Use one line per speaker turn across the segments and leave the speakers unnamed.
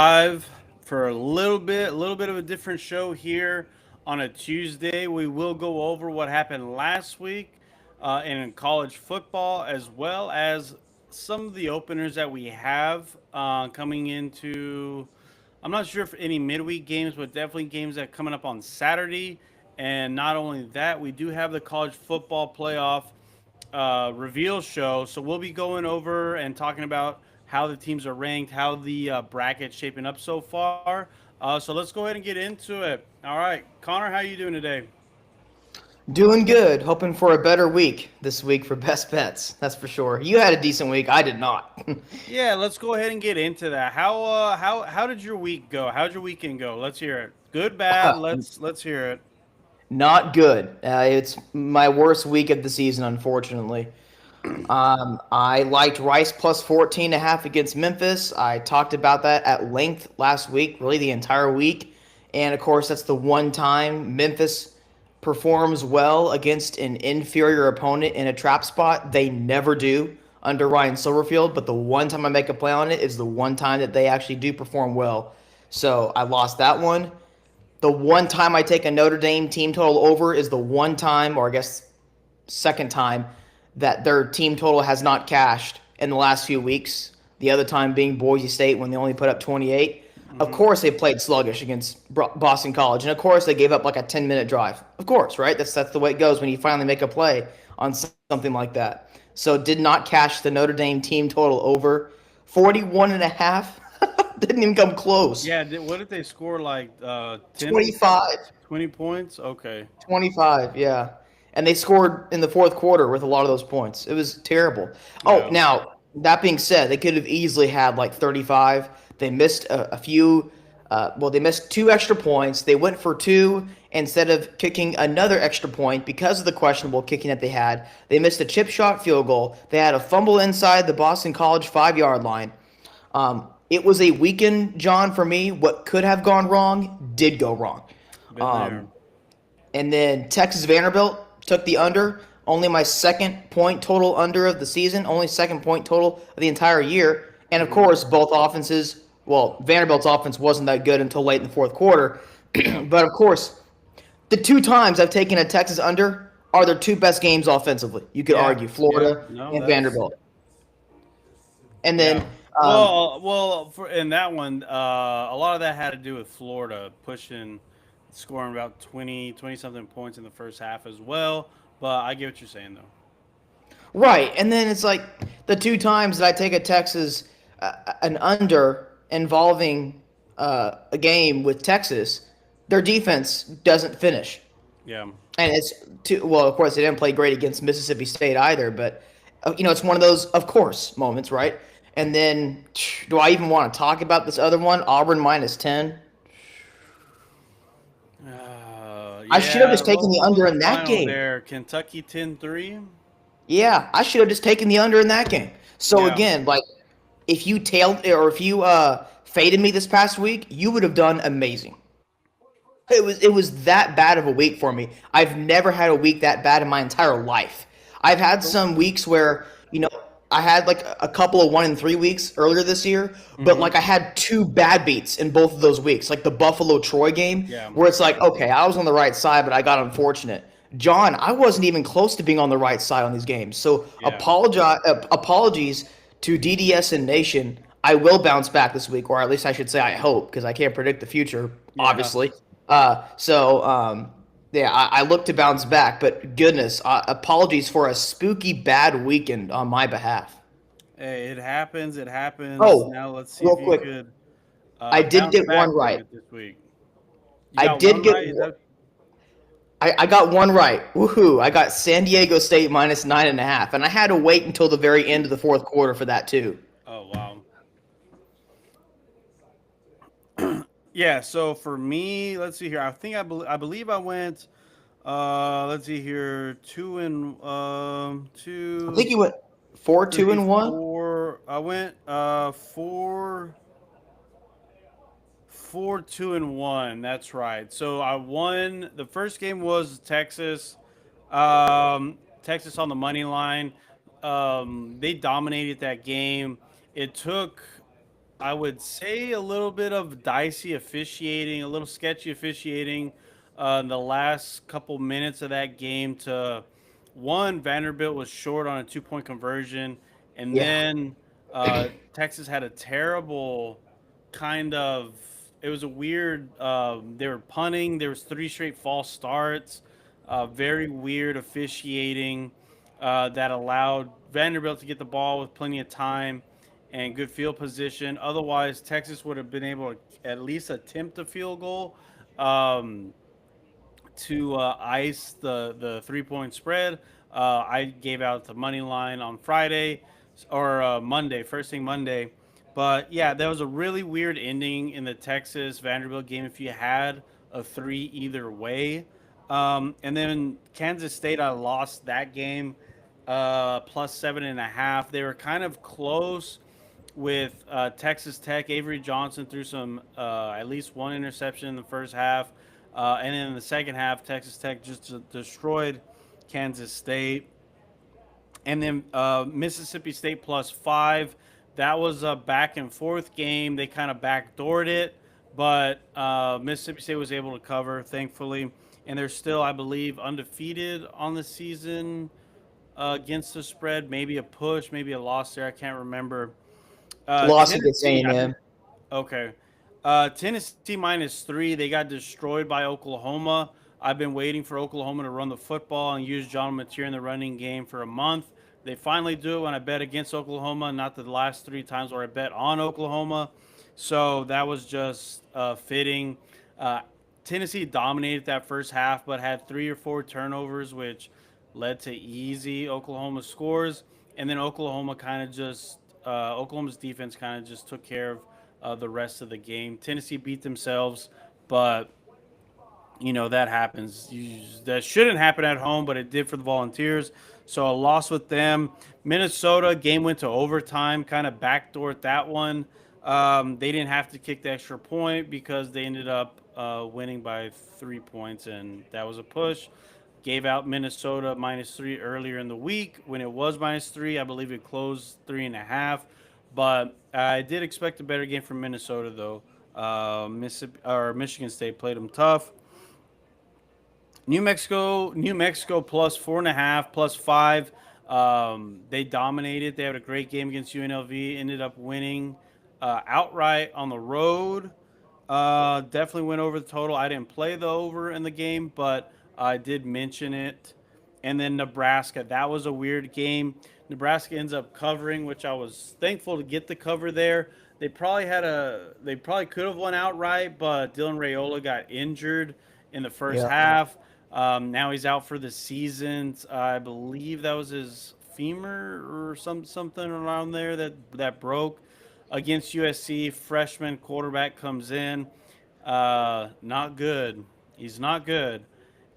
live for a little bit of a different show here on a Tuesday. We will go over what happened last week in college football, as well as some of the openers that we have coming into. I'm not sure if any midweek games, but definitely games that are coming up on Saturday. And not only that, we do have the college football playoff reveal show. So we'll be going over and talking about how the teams are ranked, how the bracket's shaping up so far. So let's go ahead and get into it. All right, Connor, how you doing today?
Doing good. Hoping for a better week this week for best bets. That's for sure. You had a decent week. I did not.
Yeah, let's go ahead and get into that. How did your week go? How'd your weekend go? Let's hear it. Good, bad. Let's hear it.
Not good. It's my worst week of the season, unfortunately. I liked Rice plus 14.5 against Memphis. I talked about that at length last week, really the entire week. And of course, that's the one time Memphis performs well against an inferior opponent in a trap spot. They never do under Ryan Silverfield, but the one time I make a play on it is the one time that they actually do perform well. So I lost that one. The one time I take a Notre Dame team total over is the one time, or I guess second time, that their team total has not cashed in the last few weeks. The other time being Boise State when they only put up 28. Of
Hmm.
course, they played sluggish against Boston College, and of course, they gave up like a 10-minute drive. Of course, right? That's the way it goes when you finally make a play on something like that. So, did not cash the Notre Dame team total over 41 and a half. Didn't even come close.
Yeah, what did they score? Like 10,
25.
20 points? Okay.
25, yeah. And they scored in the fourth quarter with a lot of those points. It was terrible. Oh,
Yeah.
now, that being said, they could have easily had like 35. They missed a few. They missed two extra points. They went for two instead of kicking another extra point because of the questionable kicking that they had. They missed a chip shot field goal. They had a fumble inside the Boston College 5 yard line. It was a weekend, John, for me. What could have gone wrong did go wrong.
Been there.
And then Texas Vanderbilt took the under. Only my second point total under of the season. Only second point total of the entire year. And of
Hmm.
course, both offenses. Well, Vanderbilt's offense wasn't that good until late in the fourth quarter. But of course, the two times I've taken a Texas under are their two best games offensively. You could
Yeah.
argue
Yeah.
Florida
No,
and
that's
Vanderbilt. And
yeah.
then,
Well, for in that one, a lot of that had to do with Florida pushing, scoring about 20 something points in the first half as well. But I get what you're saying though.
right, and then it's like the two times that I take a Texas an under involving a game with Texas, their defense doesn't finish,
Yeah.
and it's too well. Of course, they didn't play great against Mississippi State either, but it's one of those of course moments, right? And then, do I even want to talk about this other one? Auburn minus 10. I should have
Yeah.
just taken the
What was
under
the
in that
final
game.
there? Kentucky 10-3.
Yeah, I should have just taken the under in that game. So
Yeah.
again, like if you tailed or if you faded me this past week, you would have done amazing. It was that bad of a week for me. I've never had a week that bad in my entire life. I've had some weeks where I had like a couple of 1-3 weeks earlier this year, but
Mm-hmm.
like I had two bad beats in both of those weeks, like the Buffalo Troy game,
Yeah.
where it's like, okay, I was on the right side, but I got unfortunate. John, I wasn't even close to being on the right side on these games. So
Yeah.
apologies to DDSN Nation. I will bounce back this week, or at least I should say I hope, because I can't predict the future,
Yeah.
obviously. Yeah, I look to bounce back, but goodness, apologies for a spooky bad weekend on my behalf.
Hey, it happens. It happens.
Oh,
Now let's see
real
if you
quick,
could
I did
bounce
get
back
one
from
right.
it this week. You
I
got one
did get
right. Is that?
I got one right. Woohoo! I got San Diego State minus 9.5, and I had to wait until the very end of the fourth quarter for that too.
Oh wow. Yeah. So for me, let's see here. I believe I went. Let's see here.
I think
Two,
you went 4-2-1.
3, 4. I went 4, 2-1. That's right. So I won. The first game was Texas. Texas on the money line. They dominated that game. It took I would say a little bit of dicey officiating, a little sketchy officiating in the last couple minutes of that game. To one, Vanderbilt was short on a 2 point conversion, and
Yeah.
then Texas had a terrible kind of. It was a weird. They were punting. There was three straight false starts. Very weird officiating that allowed Vanderbilt to get the ball with plenty of time and good field position. Otherwise, Texas would have been able to at least attempt a field goal um, to ice the 3 point spread. I gave out the money line on Friday or Monday, first thing Monday. But yeah, there was a really weird ending in the Texas Vanderbilt game if you had a three either way. And then Kansas State, I lost that game plus 7.5. They were kind of close with Texas Tech. Avery Johnson threw some at least one interception in the first half, and then in the second half, Texas Tech just destroyed Kansas State. And then Mississippi State plus 5. That was a back and forth game. They kind of backdoored it, but Mississippi State was able to cover, thankfully. And they're still, I believe, undefeated on the season against the spread. Maybe a push, maybe a loss there. I can't remember.
Loss against
Tennessee, I
A&M.
okay. Tennessee minus 3. They got destroyed by Oklahoma. I've been waiting for Oklahoma to run the football and use John Mateer in the running game for a month. They finally do it when I bet against Oklahoma, not the last three times where I bet on Oklahoma. So that was just fitting. Uh, Tennessee dominated that first half, but had three or four turnovers, which led to easy Oklahoma scores. And then Oklahoma kind of just Oklahoma's defense kind of just took care of the rest of the game. Tennessee beat themselves, but that happens. That shouldn't happen at home, but it did for the Volunteers. So a loss with them. Minnesota game went to overtime, kind of backdoored that one. They didn't have to kick the extra point because they ended up winning by 3 points, and that was a push. Gave out Minnesota minus 3 earlier in the week when it was minus 3. I believe it closed 3.5. But I did expect a better game from Minnesota, though. Mississippi or Michigan State played them tough. New Mexico plus 4.5, plus 5. They dominated. They had a great game against UNLV. Ended up winning outright on the road. Definitely went over the total. I didn't play the over in the game, but I did mention it. And then Nebraska. That was a weird game. Nebraska ends up covering, which I was thankful to get the cover there. They probably could have won outright, but Dylan Raiola got injured in the first
Yeah.
half. Now he's out for the season. I believe that was his femur or something around there that broke against USC. Freshman quarterback comes in, not good. He's not good,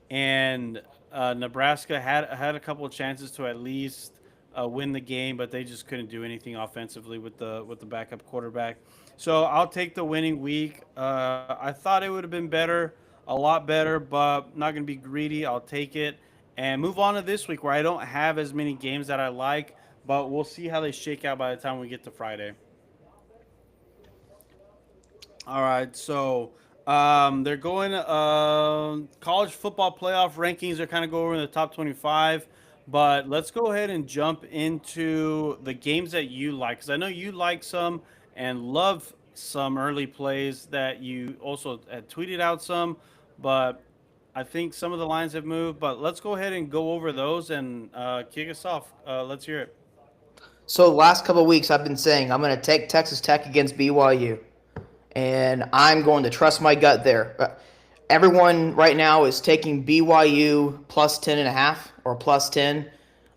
and Nebraska had a couple of chances to at least win the game, but they just couldn't do anything offensively with the backup quarterback. So I'll take the winning week. I thought it would have been better, a lot better, but not going to be greedy. I'll take it and move on to this week where I don't have as many games that I like, but we'll see how they shake out by the time we get to Friday. All right, so they're going college football playoff rankings are kind of go over in the top 25, but let's go ahead and jump into the games that you like because I know you like some and love some early plays that you also had tweeted out some, but I think some of the lines have moved. But let's go ahead and go over those and kick us off. Let's hear it.
So the last couple of weeks, I've been saying I'm going to take Texas Tech against BYU, and I'm going to trust my gut there. Everyone right now is taking BYU plus 10.5 or plus 10.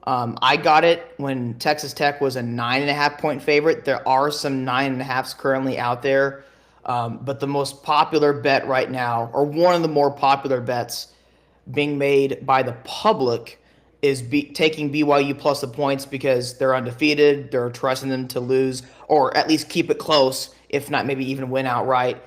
I got it when Texas Tech was a 9.5 point favorite. There are some 9.5s currently out there, but the most popular bet right now, or one of the more popular bets being made by the public, is taking BYU plus the points because they're undefeated. They're trusting them to lose or at least keep it close, if not maybe even win outright.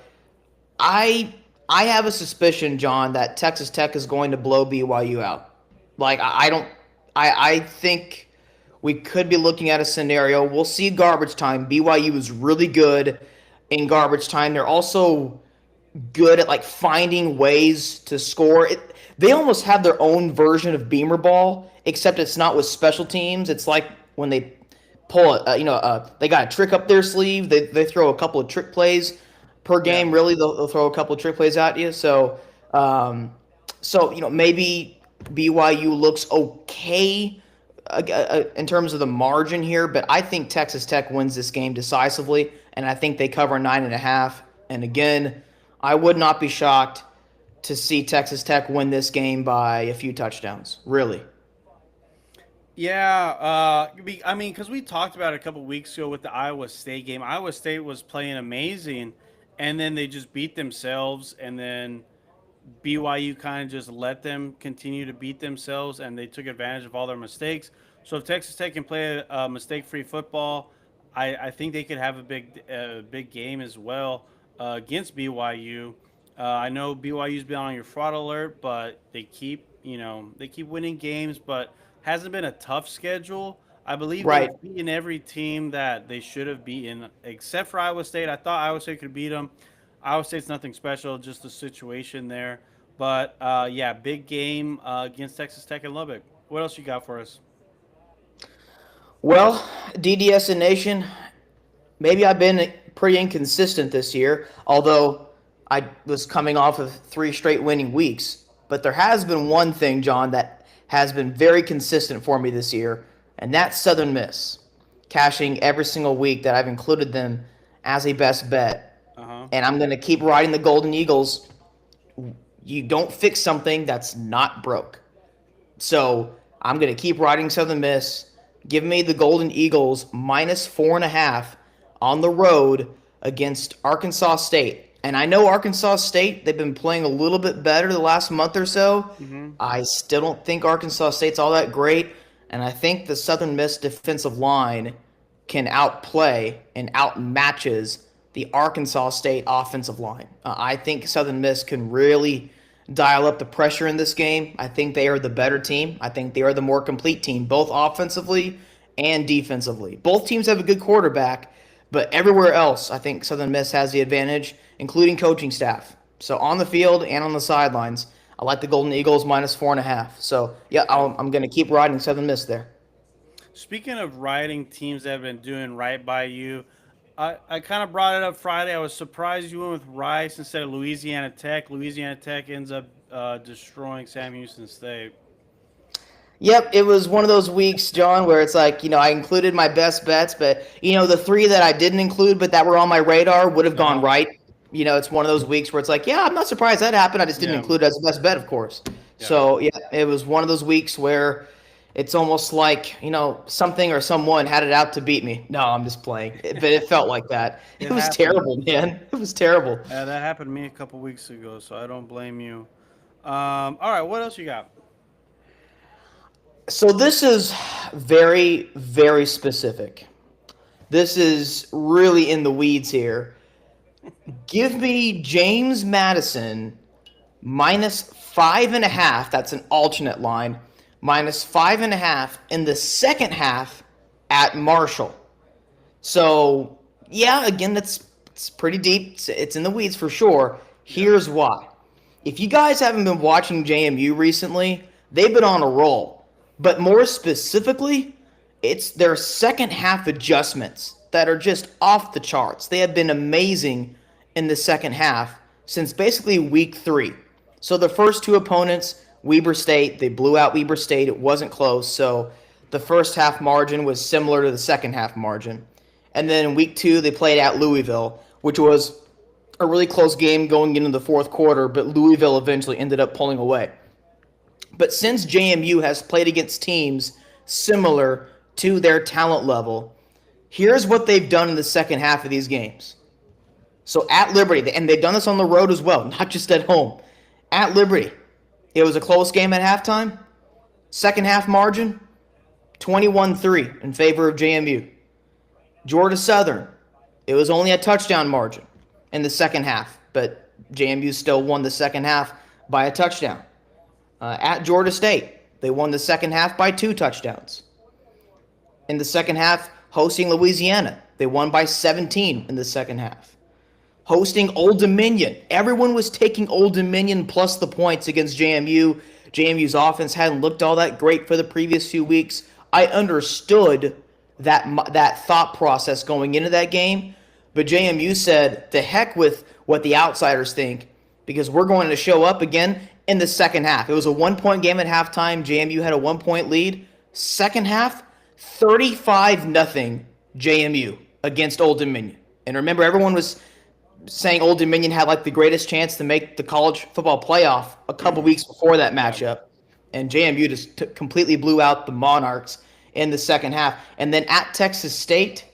I I have a suspicion, John, that Texas Tech is going to blow BYU out. Like I don't. I think we could be looking at a scenario. We'll see garbage time. BYU is really good in garbage time. They're also good at like finding ways to score. They almost have their own version of Beamer ball, except it's not with special teams. It's like when they pull they got a trick up their sleeve. They throw a couple of trick plays per
Yeah.
game. Really, they'll throw a couple of trick plays at you. Um, maybe BYU looks okay in terms of the margin here, but I think Texas Tech wins this game decisively, and I think they cover 9.5. And again, I would not be shocked to see Texas Tech win this game by a few touchdowns. Really.
Yeah, I mean, because we talked about it a couple weeks ago with the Iowa State game. Iowa State was playing amazing, and then they just beat themselves, and then BYU kind of just let them continue to beat themselves, and they took advantage of all their mistakes. So if Texas Tech can play a mistake-free football, I think they could have a big game as well against BYU. I know BYU's been on your fraud alert, but they keep winning games, but hasn't been a tough schedule. I believe
Right.
they've beaten every team that they should have beaten, except for Iowa State. I thought Iowa State could beat them. Iowa State's nothing special, just the situation there. But yeah, big game against Texas Tech and Lubbock. What else you got for us?
Well, DDSN Nation, maybe I've been pretty inconsistent this year, although I was coming off of 3 straight winning weeks. But there has been one thing, John, that has been very consistent for me this year, and that's Southern Miss, cashing every single week that I've included them as a best bet.
Uh huh.
And I'm going to keep riding the Golden Eagles. You don't fix something that's not broke. So I'm going to keep riding Southern Miss. Give me the Golden Eagles -4.5 on the road against Arkansas State. And I know Arkansas State, they've been playing a little bit better the last month or so.
Mm-hmm.
I still don't think Arkansas State's all that great. And I think the Southern Miss defensive line can outplay and outmatches the Arkansas State offensive line. I think Southern Miss can really dial up the pressure in this game. I think they are the better team. I think they are the more complete team, both offensively and defensively. Both teams have a good quarterback, but everywhere else, I think Southern Miss has the advantage, including coaching staff. So on the field and on the sidelines, I like the Golden Eagles -4.5. So yeah, I'm going to keep riding Southern Miss there.
Speaking of riding teams that have been doing right by you, I kind of brought it up Friday. I was surprised you went with Rice instead of Louisiana Tech. Louisiana Tech ends up destroying Sam Houston State.
Yep, it was one of those weeks, John, where it's like, I included my best bets, but, the 3 that I didn't include but that were on my radar would have gone
Uh-huh.
right. It's one of those weeks where it's like, yeah, I'm not surprised that happened. I just didn't
Yeah.
include it as a best bet, of course.
Yeah.
So, yeah, it was one of those weeks where it's almost like, something or someone had it out to beat me. No, I'm just playing. But it felt like that. It
It
was
happened.
terrible, man. It was terrible.
That happened to me a couple weeks ago, so I don't blame you. All right, what else you got?
So this is very, very specific. This is really in the weeds here. Give me James Madison -5.5. That's an alternate line. -5.5 in the second half at Marshall. So yeah, again, it's pretty deep. It's in the weeds for sure.
Yeah.
Here's why. If you guys haven't been watching JMU recently, they've been on a roll. But more specifically, it's their second half adjustments that are just off the charts. They have been amazing in the second half since basically week 3. So the first 2 opponents, Weber State, they blew out Weber State. It wasn't close. So the first half margin was similar to the second half margin. And then in week 2, they played at Louisville, which was a really close game going into the fourth quarter, but Louisville eventually ended up pulling away. But since JMU has played against teams similar to their talent level, here's what they've done in the second half of these games. So at Liberty, and they've done this on the road as well, not just at home. At Liberty, it was a close game at halftime. Second half margin, 21-3 in favor of JMU. Georgia Southern, it was only a touchdown margin in the second half, but JMU still won the second half by a touchdown. At Georgia State, they won the second half by 2 touchdowns. in the second half, hosting Louisiana. They won by 17 in the second half. Hosting Old Dominion. Everyone was taking Old Dominion plus the points against JMU. JMU's offense hadn't looked all that great for the previous few weeks. I understood that thought process going into that game, but JMU said, "The heck with what the outsiders think, because we're going to show up again in the second half." It was a 1-point game at halftime. JMU had a 1-point lead. Second half, 35-0 JMU against Old Dominion. And remember, everyone was saying Old Dominion had like the greatest chance to make the college football playoff a couple weeks before that matchup. And JMU just completely blew out the Monarchs in the second half. And then at Texas State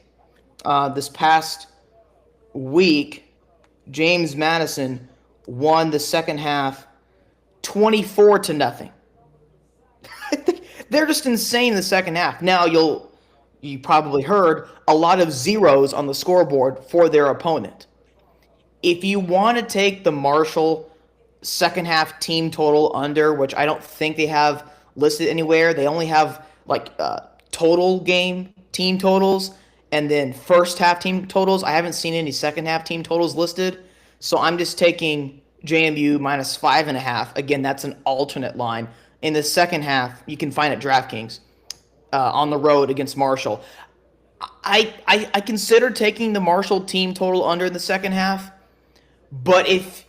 this past week, James Madison won the second half 24-0. They're just insane in the second half. Now you probably heard a lot of zeros on the scoreboard for their opponent. If you want to take the Marshall second half team total under, which I don't think they have listed anywhere, they only have like total game team totals and then first half team totals. I haven't seen any second half team totals listed, so I'm just taking JMU minus 5.5. Again, that's an alternate line. In the second half, you can find at DraftKings on the road against Marshall. I consider taking the Marshall team total under in the second half, but if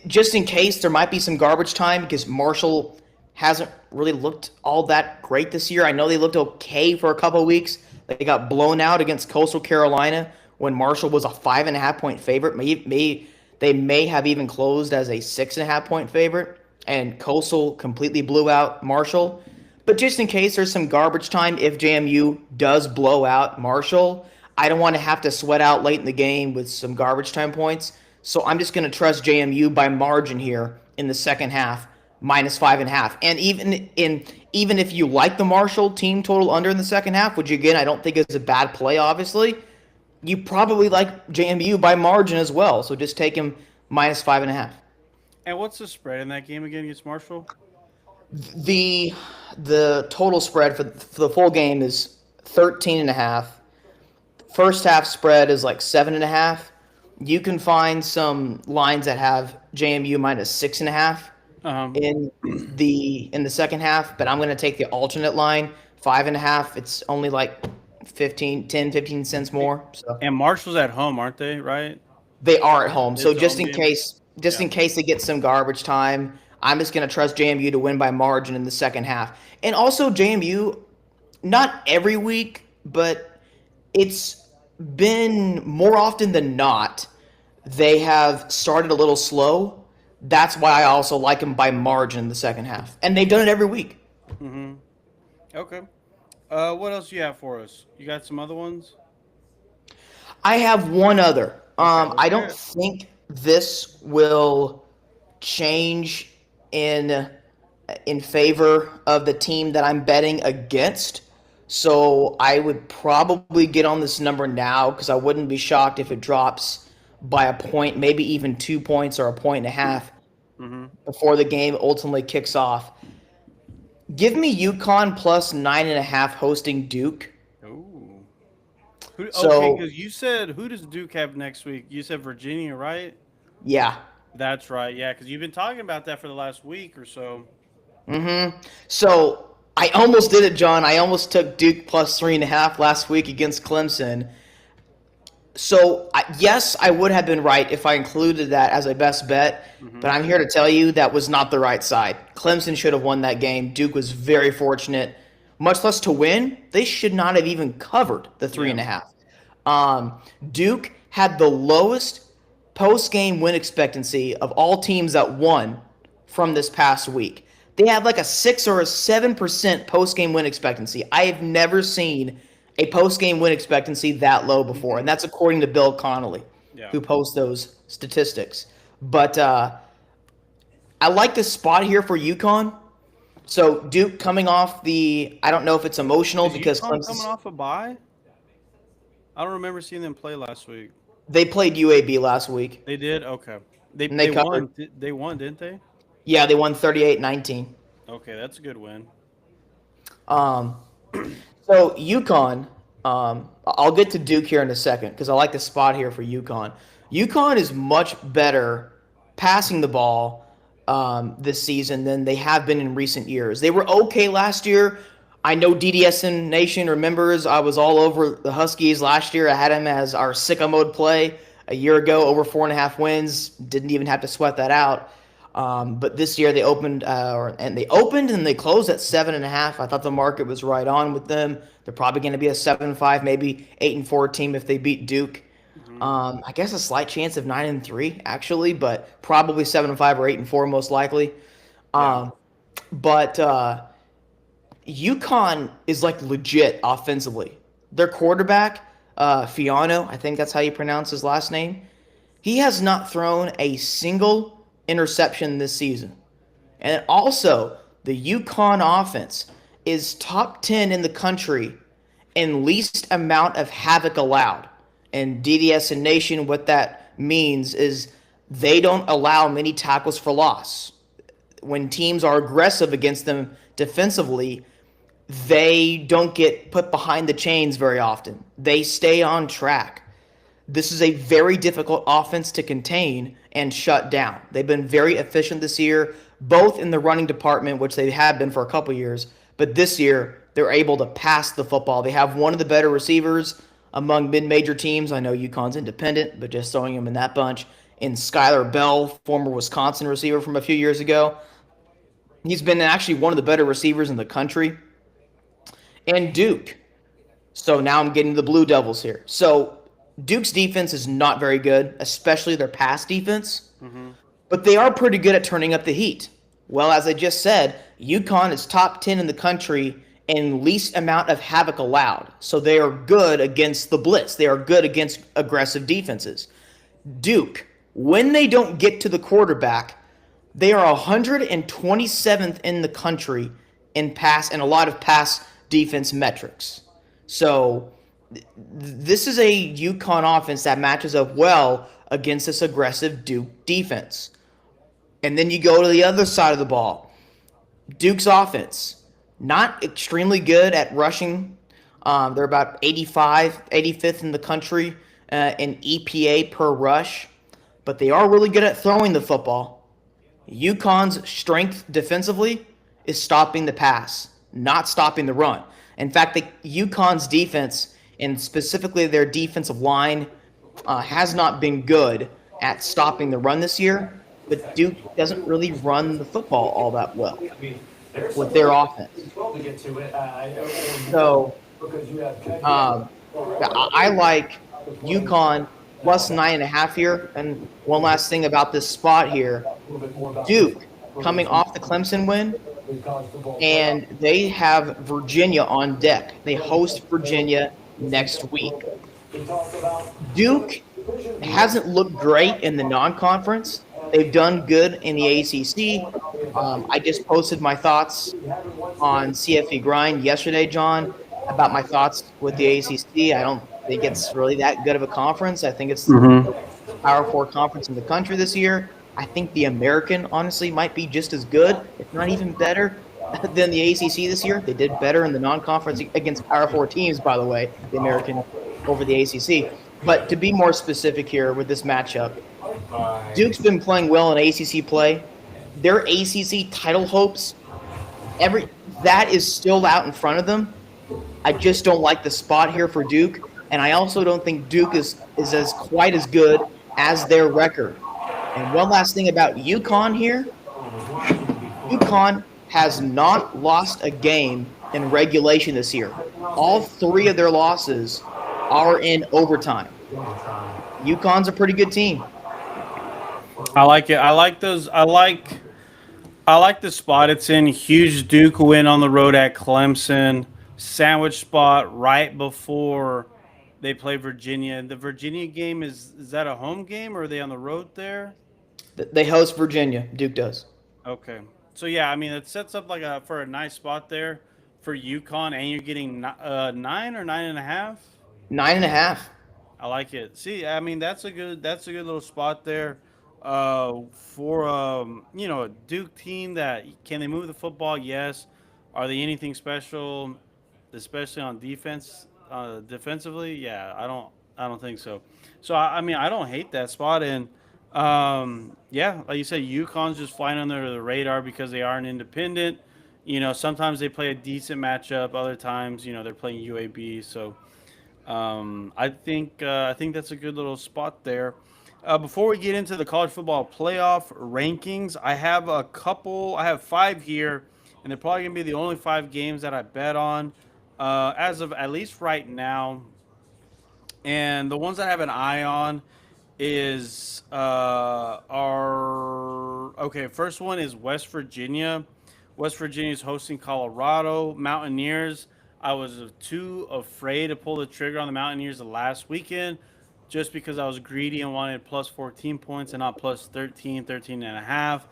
just in case there might be some garbage time because Marshall hasn't really looked all that great this year. I know they looked okay for a couple of weeks. They got blown out against Coastal Carolina when Marshall was a 5.5-point favorite. They may have even closed as a 6.5-point favorite, and Coastal completely blew out Marshall. But just in case there's some garbage time, if JMU does blow out Marshall, I don't want to have to sweat out late in the game with some garbage time points. So I'm just going to trust JMU by margin here in the second half, minus 5.5. And even if you like the Marshall team total under in the second half, which again I don't think is a bad play, obviously, you probably like JMU by margin as well. So just take him minus 5.5.
And what's the spread in that game again against Marshall?
The total spread for the full game is 13.5. First half spread is like 7.5. You can find some lines that have JMU minus 6.5 in the second half, but I'm going to take the alternate line, 5.5. It's only like 10, 15 cents more. So.
And Marshall's at home, aren't they? Right?
They are at home. So just in
game.
case, in case they get some garbage time, I'm just going to trust JMU to win by margin in the second half. And also JMU, not every week, but it's been more often than not, they have started a little slow. That's why I also like them by margin in the second half. And they've done it every week.
Mm-hmm. Okay. What else do you have for us? You got some other ones?
I have one other. I don't think this will change in favor of the team that I'm betting against. So I would probably get on this number now because I wouldn't be shocked if it drops by a point, maybe even 2 points or a 1.5 before the game ultimately kicks off. Give me UConn plus 9.5 hosting Duke.
Ooh.
So,
okay, because you said, who does Duke have next week? You said Virginia, right?
Yeah.
That's right, yeah, because you've been talking about that for the last week or so.
So I almost did it, John. I almost took Duke plus 3.5 last week against Clemson. So, yes, I would have been right if I included that as a best bet, but I'm here to tell you that was not the right side. Clemson should have won that game. Duke was very fortunate, much less to win. They should not have even covered the 3.5. Duke had the lowest post-game win expectancy of all teams that won from this past week. They had like a 6 or a 7% post-game win expectancy. I have never seen a post-game win expectancy that low before, and that's according to Bill Connolly, who posts those statistics. But I like this spot here for UConn. So Duke coming off I don't know if it's emotional because
UConn coming off a bye? I don't remember seeing them play last week.
They played UAB last week.
They did? Okay. They
covered.
won. They won, didn't they?
Yeah, they won 38-19.
Okay, that's a good win.
So UConn, I'll get to Duke here in a second because I like the spot here for UConn. UConn is much better passing the ball this season than they have been in recent years. They were okay last year. I know DDSN Nation remembers I was all over the Huskies last year. I had them as our sicko mode play a year ago, over 4.5 wins. Didn't even have to sweat that out. But this year they opened and they closed at 7.5. I thought the market was right on with them. They're probably going to be a 7-5, maybe 8-4 team if they beat Duke.
Hmm.
I guess a slight chance of 9-3 actually, but probably 7-5 or 8-4 most likely.
Yeah.
Um, but UConn is like legit offensively. Their quarterback, Fiano, I think that's how you pronounce his last name. He has not thrown a single interception this season. And also, the UConn offense is top 10 in the country in least amount of havoc allowed. And DDSN Nation, what that means is they don't allow many tackles for loss. When teams are aggressive against them defensively, they don't get put behind the chains very often. They stay on track. This is a very difficult offense to contain and shut down. They've been very efficient this year, both in the running department, which they have been for a couple years, but this year they're able to pass the football. They have one of the better receivers among mid-major teams. I know UConn's independent, but just throwing him in that bunch. In Skylar Bell, former Wisconsin receiver from a few years ago, he's been actually one of the better receivers in the country. And Duke. So now I'm getting to the Blue Devils here. So Duke's defense is not very good, especially their pass defense,
Hmm.
but they are pretty good at turning up the heat. Well, as I just said, UConn is top 10 in the country in least amount of havoc allowed. So they are good against the blitz. They are good against aggressive defenses. Duke, when they don't get to the quarterback, they are 127th in the country in pass and a lot of pass defense metrics. So this is a UConn offense that matches up well against this aggressive Duke defense. And then you go to the other side of the ball. Duke's offense, not extremely good at rushing. They're about 85, 85th in the country in EPA per rush, but they are really good at throwing the football. UConn's strength defensively is stopping the pass, not stopping the run. In fact, UConn's defense, and specifically their defensive line, has not been good at stopping the run this year. But Duke doesn't really run the football all that well with their offense. So I like UConn plus 9.5 here. And one last thing about this spot here, Duke coming off the Clemson win, and they have Virginia on deck. They host Virginia next week. Duke hasn't looked great in the non-conference. They've done good in the ACC. I just posted my thoughts on CFP Grind yesterday, John, about my thoughts with the ACC. I don't think it's really that good of a conference. I think it's
Hmm.
the Power Four conference in the country this year. I think the American, honestly, might be just as good, if not even better, than the ACC this year. They did better in the non-conference against Power Four teams, by the way, the American over the ACC. But to be more specific here with this matchup, Duke's been playing well in ACC play. Their ACC title hopes, every that is still out in front of them. I just don't like the spot here for Duke, and I also don't think Duke is as quite as good as their record. And one last thing about UConn here, UConn has not lost a game in regulation this year. All three of their losses are in overtime. UConn's a pretty good team.
I like it. I like those. I like the spot it's in. Huge Duke win on the road at Clemson. Sandwich spot right before they play Virginia. The Virginia game is that a home game or are they on the road there?
They host Virginia. Duke does.
Okay. So yeah, I mean it sets up like a for a nice spot there for UConn, and you're getting 9 or 9.5.
9.5.
I like it. See, I mean that's a good little spot there. For a Duke team that can they move the football? Yes. Are they anything special? especially on defense, defensively. Yeah, I don't think so. So I mean, I don't hate that spot, and yeah, like you said, UConn's just flying under the radar because they are an independent. Sometimes they play a decent matchup. Other times, they're playing UAB. So I think that's a good little spot there. Before we get into the college football playoff rankings, I have a couple. I have five here, and they're probably gonna be the only five games that I bet on, as of at least right now. And the ones that I have an eye on is our okay. First one is West Virginia. West Virginia is hosting Colorado Mountaineers. I was too afraid to pull the trigger on the Mountaineers the last weekend just because I was greedy and wanted plus 14 points and not plus 13, 13 and a half.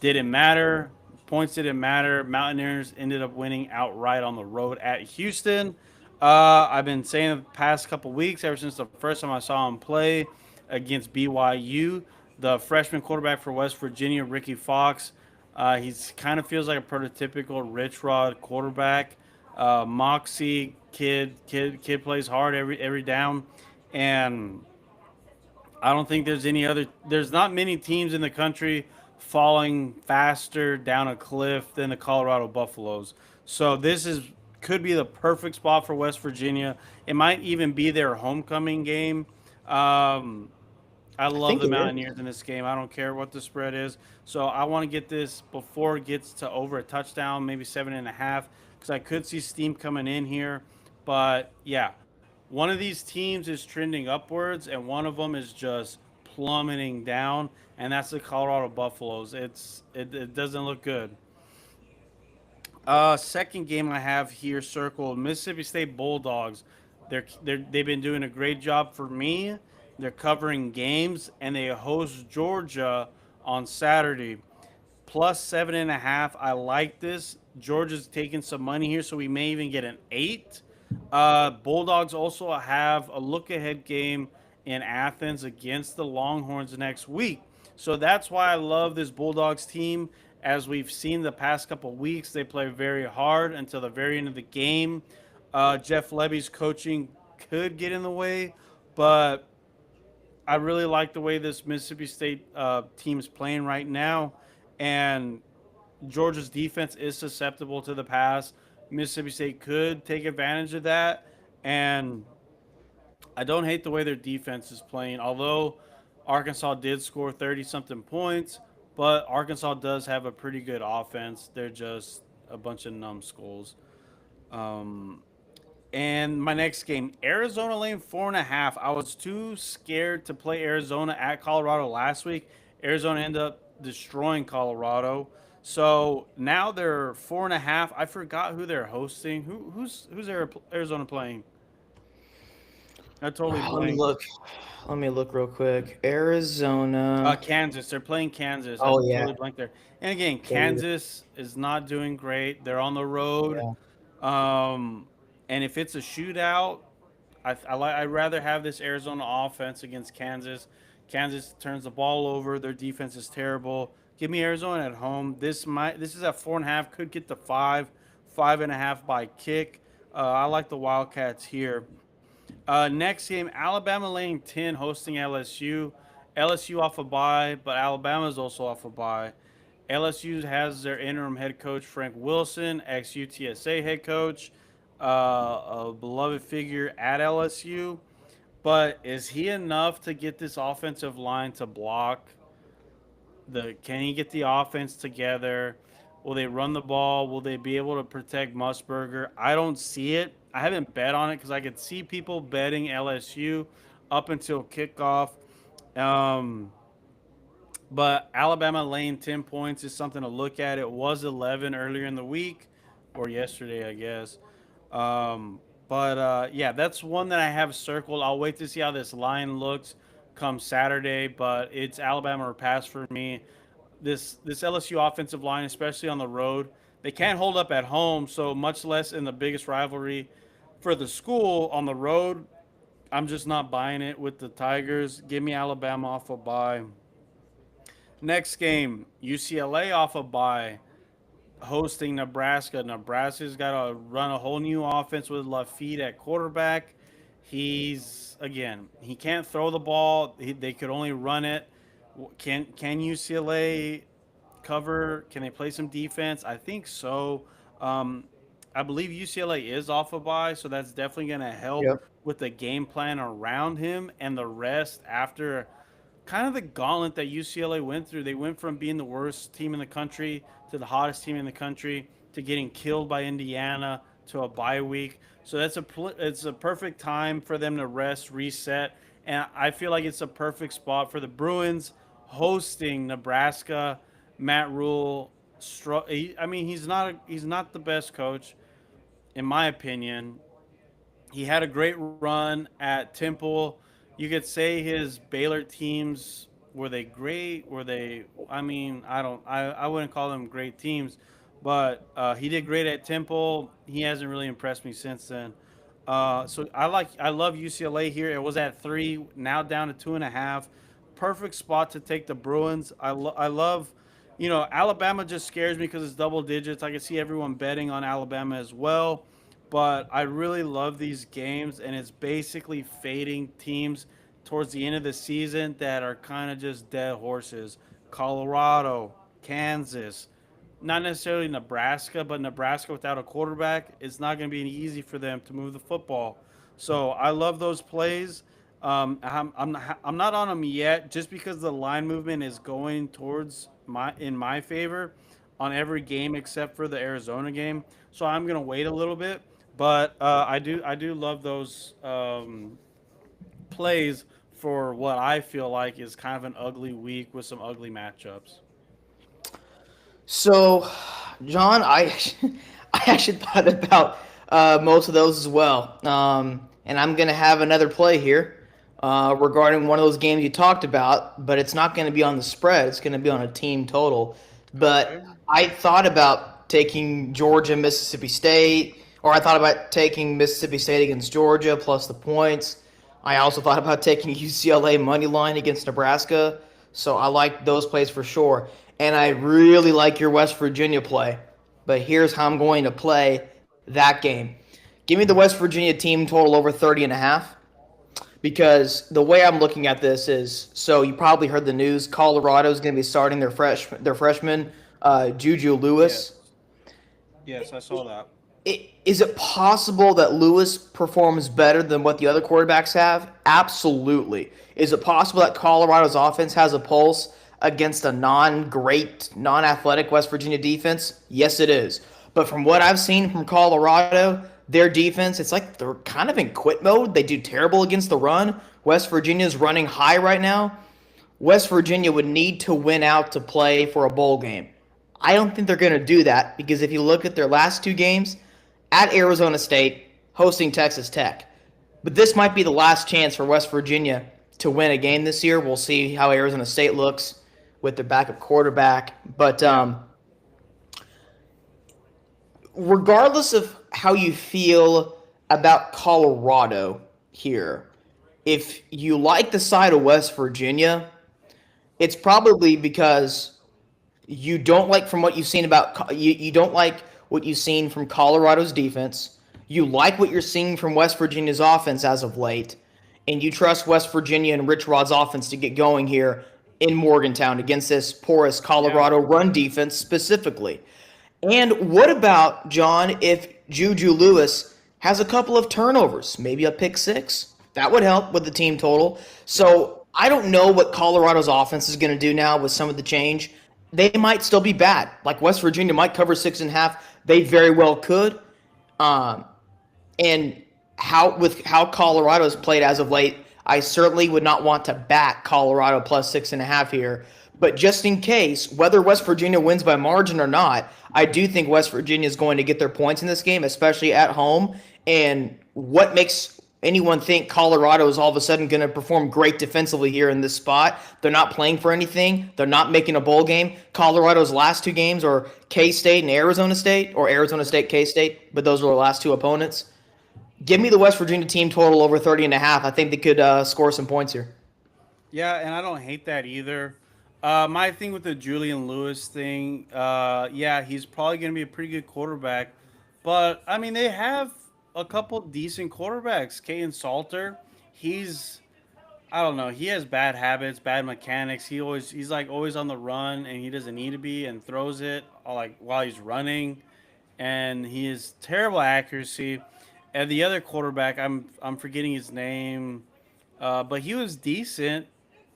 Didn't matter. Points didn't matter. Mountaineers ended up winning outright on the road at Houston. I've been saying the past couple weeks, ever since the first time I saw him play against BYU, the freshman quarterback for West Virginia, Ricky Fox. He's kind of feels like a prototypical Rich Rod quarterback. Moxie kid plays hard every down, and I don't think there's any other. There's not many teams in the country falling faster down a cliff than the Colorado Buffaloes. So this is could be the perfect spot for West Virginia. It might even be their homecoming game. Um, I
I
love
think
the
it is.
Mountaineers in this game. I don't care what the spread is. So I want to get this before it gets to over a touchdown, maybe 7.5, because I could see steam coming in here. But yeah, one of these teams is trending upwards, and one of them is just plummeting down, and that's the Colorado Buffaloes. It doesn't look good. Second game I have here circled, Mississippi State Bulldogs. They've been doing a great job for me. They're covering games, and they host Georgia on Saturday. Plus 7.5. I like this. Georgia's taking some money here, so we may even get an 8. Bulldogs also have a look ahead game in Athens against the Longhorns next week. So that's why I love this Bulldogs team. As we've seen the past couple weeks, they play very hard until the very end of the game. Jeff Levy's coaching could get in the way, but I really like the way this Mississippi State team is playing right now. And Georgia's defense is susceptible to the pass. Mississippi State could take advantage of that. And I don't hate the way their defense is playing, although Arkansas did score 30 something points, but Arkansas does have a pretty good offense. They're just a bunch of numbskulls. Um, and my next game, Arizona laying 4.5. I was too scared to play Arizona at Colorado last week. Arizona ended up destroying Colorado. So now they're 4.5. I forgot who they're hosting. Who's Arizona playing? I totally
Let me
blanked.
look. Let me look real quick. Arizona.
Kansas. They're playing Kansas. I
Oh yeah,
totally blanked there. And again,
they.
Kansas is not doing great. They're on the road.
Yeah.
Um, and if it's a shootout, I'd rather have this Arizona offense against Kansas. Kansas turns the ball over. Their defense is terrible. Give me Arizona at home. This is at 4.5. Could get to 5, 5.5 by kick. I like the Wildcats here. Next game, Alabama laying 10 hosting LSU. LSU off a bye, but Alabama's also off a bye. LSU has their interim head coach Frank Wilson, ex UTSA head coach, a beloved figure at LSU. But is he enough to get this offensive line to block? Can he get the offense together? Will they run the ball? Will they be able to protect Musburger? I don't see it. I haven't bet on it because I could see people betting LSU up until kickoff. Um, but Alabama laying 10 points is something to look at. It was 11 earlier in the week or yesterday, I guess. But yeah, that's one that I have circled. I'll wait to see how this line looks come Saturday, but it's Alabama or pass for me. This LSU offensive line, especially on the road, they can't hold up at home, so much less in the biggest rivalry for the school on the road. I'm just not buying it with the Tigers. Give me Alabama off a bye. Next game, UCLA off a bye. hosting Nebraska. Nebraska's got to run a whole new offense with Lafitte at quarterback. He can't throw the ball. They could only run it. Can UCLA cover? Can they play some defense? I think so. Um, I believe UCLA is off a bye, so that's definitely going to help
Yep.
with the game plan around him and the rest after kind of the gauntlet that UCLA went through. They went from being the worst team in the country to the hottest team in the country to getting killed by Indiana to a bye week. So it's a perfect time for them to rest, reset, and I feel like it's a perfect spot for the Bruins hosting Nebraska. Matt Rule, I mean, he's not the best coach in my opinion. He had a great run at Temple. You could say his Baylor teams were they great? Were they? I mean, I wouldn't call them great teams, but he did great at Temple. He hasn't really impressed me since then. I love UCLA here. It was at 3, now down to 2.5. Perfect spot to take the Bruins. I love, Alabama just scares me because it's double digits. I can see everyone betting on Alabama as well, but I really love these games, and it's basically fading teams towards the end of the season that are kind of just dead horses. Colorado, Kansas, not necessarily Nebraska, but Nebraska without a quarterback, it's not going to be easy for them to move the football. So I love those plays. I'm not on them yet, just because the line movement is going towards my favor on every game except for the Arizona game. So I'm gonna wait a little bit, but I do love those plays for what I feel like is kind of an ugly week with some ugly matchups.
So, John, I actually thought about most of those as well, and I'm gonna have another play here regarding one of those games you talked about, but it's not going to be on the spread. It's going to be on a team total.
Okay.
But I thought about taking Georgia, Mississippi State, or I thought about taking Mississippi State against Georgia plus the points. I also thought about taking UCLA money line against Nebraska. So I like those plays for sure. And I really like your West Virginia play. But here's how I'm going to play that game. Give me the West Virginia team total over 30 and a half, because the way I'm looking at this is, so you probably heard the news. Colorado is going to be starting their freshman Juju Lewis.
Yes. Yes, I saw that.
Is it possible that Lewis performs better than what the other quarterbacks have? Absolutely. Is it possible that Colorado's offense has a pulse against a non-great, non-athletic West Virginia defense? Yes, it is. But from what I've seen from Colorado, their defense, it's like they're kind of in quit mode. They do terrible against the run. West Virginia's running high right now. West Virginia would need to win out to play for a bowl game. I don't think they're going to do that, because if you look at their last two games, at Arizona State, hosting Texas Tech. But this might be the last chance for West Virginia to win a game this year. We'll see how Arizona State looks with their backup quarterback. But
Yeah.
regardless of how you feel about Colorado here, if you like the side of West Virginia, it's probably because you don't like from what you've seen about you don't like what you've seen from Colorado's defense. You like what you're seeing from West Virginia's offense as of late, and you trust West Virginia and Rich Rod's offense to get going here in Morgantown against this porous
Yeah.
Colorado run defense specifically. And what about, John, if Juju Lewis has a couple of turnovers, maybe a pick six? That would help with the team total.
Yeah.
So I don't know what Colorado's offense is going to do now with some of the change. They might still be bad. Like West Virginia might cover 6.5. They very well could. Um, and how Colorado's played as of late, I certainly would not want to back Colorado plus 6.5 here. But just in case, whether West Virginia wins by margin or not, I do think West Virginia is going to get their points in this game, especially at home. And what makes anyone think Colorado is all of a sudden going to perform great defensively here in this spot? They're not playing for anything. They're not making a bowl game. Colorado's last two games are K-State and Arizona State, or Arizona State, K-State, but those were the last two opponents. Give me the West Virginia team total over 30 and a half. I think they could score some points here.
Yeah, and I don't hate that either. My thing with the Julian Lewis thing, yeah, he's probably going to be a pretty good quarterback. But, I mean, they have a couple decent quarterbacks. Kaden Salter, he's, I don't know, he has bad habits, bad mechanics. He's like always on the run and he doesn't need to be and throws it like while he's running. And he has terrible accuracy. And the other quarterback, I'm forgetting his name, but he was decent,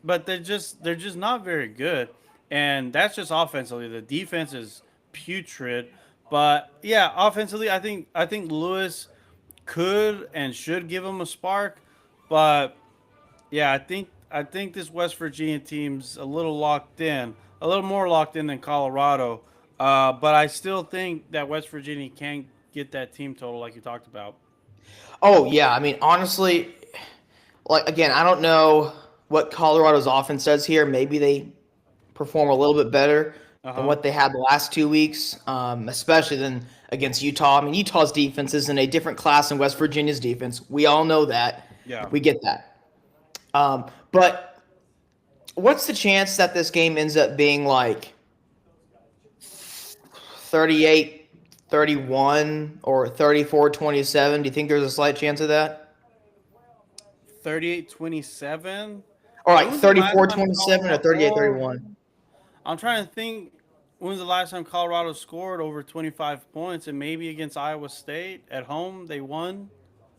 but they're just not very good, and that's just offensively. The defense is putrid, but yeah, offensively, I think Lewis could and should give him a spark, but yeah, I think this West Virginia team's a little locked in, a little more locked in than Colorado, but I still think that West Virginia can get that team total like you talked about.
Oh yeah, I mean honestly, like again, I don't know what Colorado's offense does here. Maybe they perform a little bit better
Uh
than
huh.
what they had the last 2 weeks, especially than against Utah. I mean, Utah's defense is in a different class than West Virginia's defense. We all know that.
Yeah.
We get that. But what's the chance that this game ends up being like 38, 31, or 34-27? Do you think there's a slight chance of that?
38-27.
Or like
When was the last
thirty-four,
time
27 or
Colorado?
38,
Oh,
31?
I'm trying to think. When was the last time Colorado scored over 25 points? And maybe against Iowa State at home they won.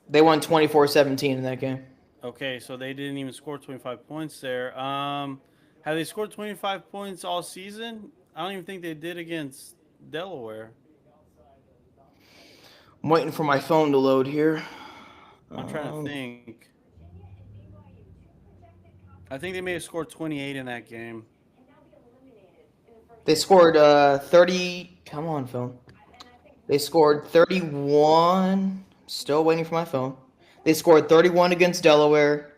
They won 24-17 in that game.
Okay, so they didn't even score 25 points there. Have they scored 25 points all season? I don't even think they did against Delaware.
I'm waiting for my phone to load here.
I'm trying to
Um,
think. I think they may have scored 28 in that game.
they scored 30. Come on, phone. They scored 31. Still waiting for my phone. They scored 31 against Delaware,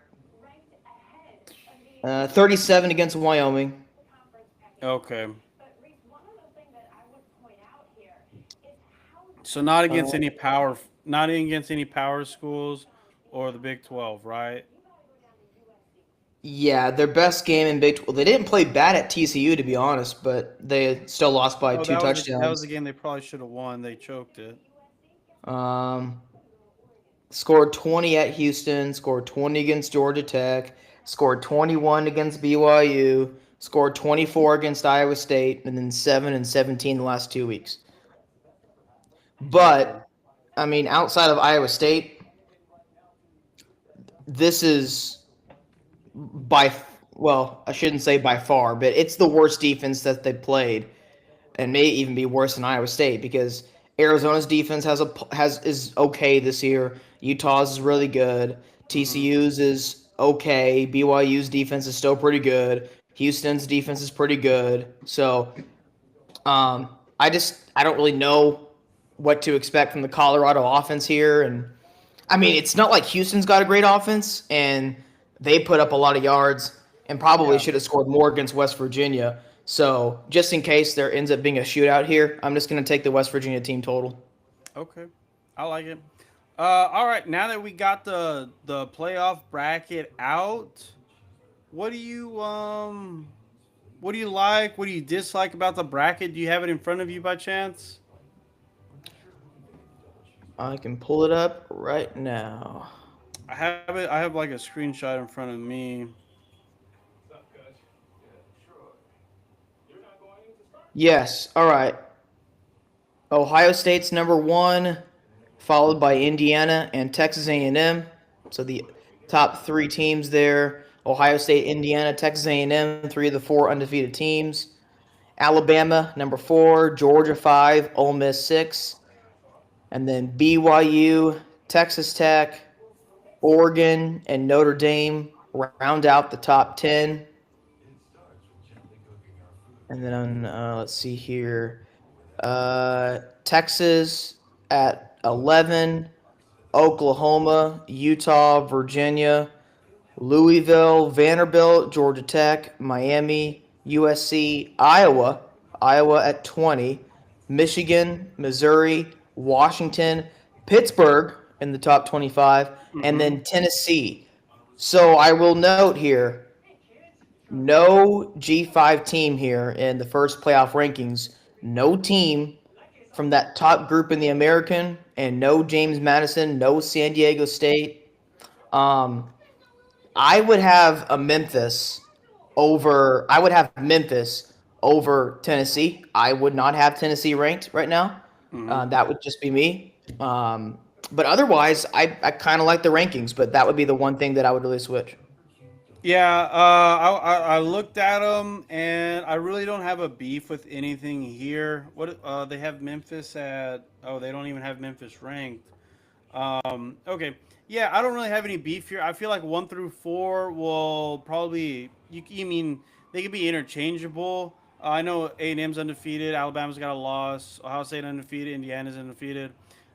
37 against Wyoming.
Okay. So not
Uh,
against any power, not against any power schools or the Big 12, right?
yeah, their best game in Big 12. They didn't play bad at TCU, to be honest, but they still lost by
Oh,
two
that was a
touchdowns.
game they probably should have won. They choked it.
Um, Scored 20 at Houston, scored 20 against Georgia Tech, scored 21 against BYU, scored 24 against Iowa State, and then 7 and 17 the last 2 weeks.
Okay.
But I mean, outside of Iowa State, this is by well, I shouldn't say by far, but it's the worst defense that they played, and may even be worse than Iowa State because Arizona's defense has is okay this year. Utah's is really good.
Mm-hmm.
TCU's is okay. BYU's defense is still pretty good. Houston's defense is pretty good. So I don't really know what to expect from the Colorado offense here, and I mean it's not like Houston's got a great offense, and they put up a lot of yards and probably
Yeah.
should have scored more against West Virginia. So just in case there ends up being a shootout here, I'm just going to take the West Virginia team total.
Okay. I like it. All right. Now that we got the playoff bracket out, what do you what do you like? What do you dislike about the bracket? Do you have it in front of you by chance?
I can pull it up right now.
I have it. I have like a screenshot in front of me.
Yes. All right. Ohio State's number one, followed by Indiana and Texas A&M. So the top three teams there: Ohio State, Indiana, Texas A&M, three of the four undefeated teams. Alabama number four, Georgia five, Ole Miss six, and then BYU, Texas Tech, Oregon, and Notre Dame round out the top 10. And then let's see here. Texas at 11, Oklahoma, Utah, Virginia, Louisville, Vanderbilt, Georgia Tech, Miami, USC, Iowa at 20, Michigan, Missouri, Washington, Pittsburgh in the top 25, and
Mm-hmm.
then Tennessee. So I will note here no G5 team here in the first playoff rankings. No team from that top group in the American, and no James Madison, no San Diego State. Um, I would have a Memphis over. I would have Memphis over Tennessee. I would not have Tennessee ranked right now.
Mhm.
That would just be me. But otherwise, I kind of like the rankings. But that would be the one thing that I would really switch.
Yeah, I looked at them, and I really don't have a beef with anything here. What they have Memphis at? Oh, they don't even have Memphis ranked. Okay, yeah, I don't really have any beef here. I feel like 1 through 4 will probably you mean they could be interchangeable. I know A&M's undefeated, Alabama's got a loss, Ohio State undefeated, Indiana's undefeated.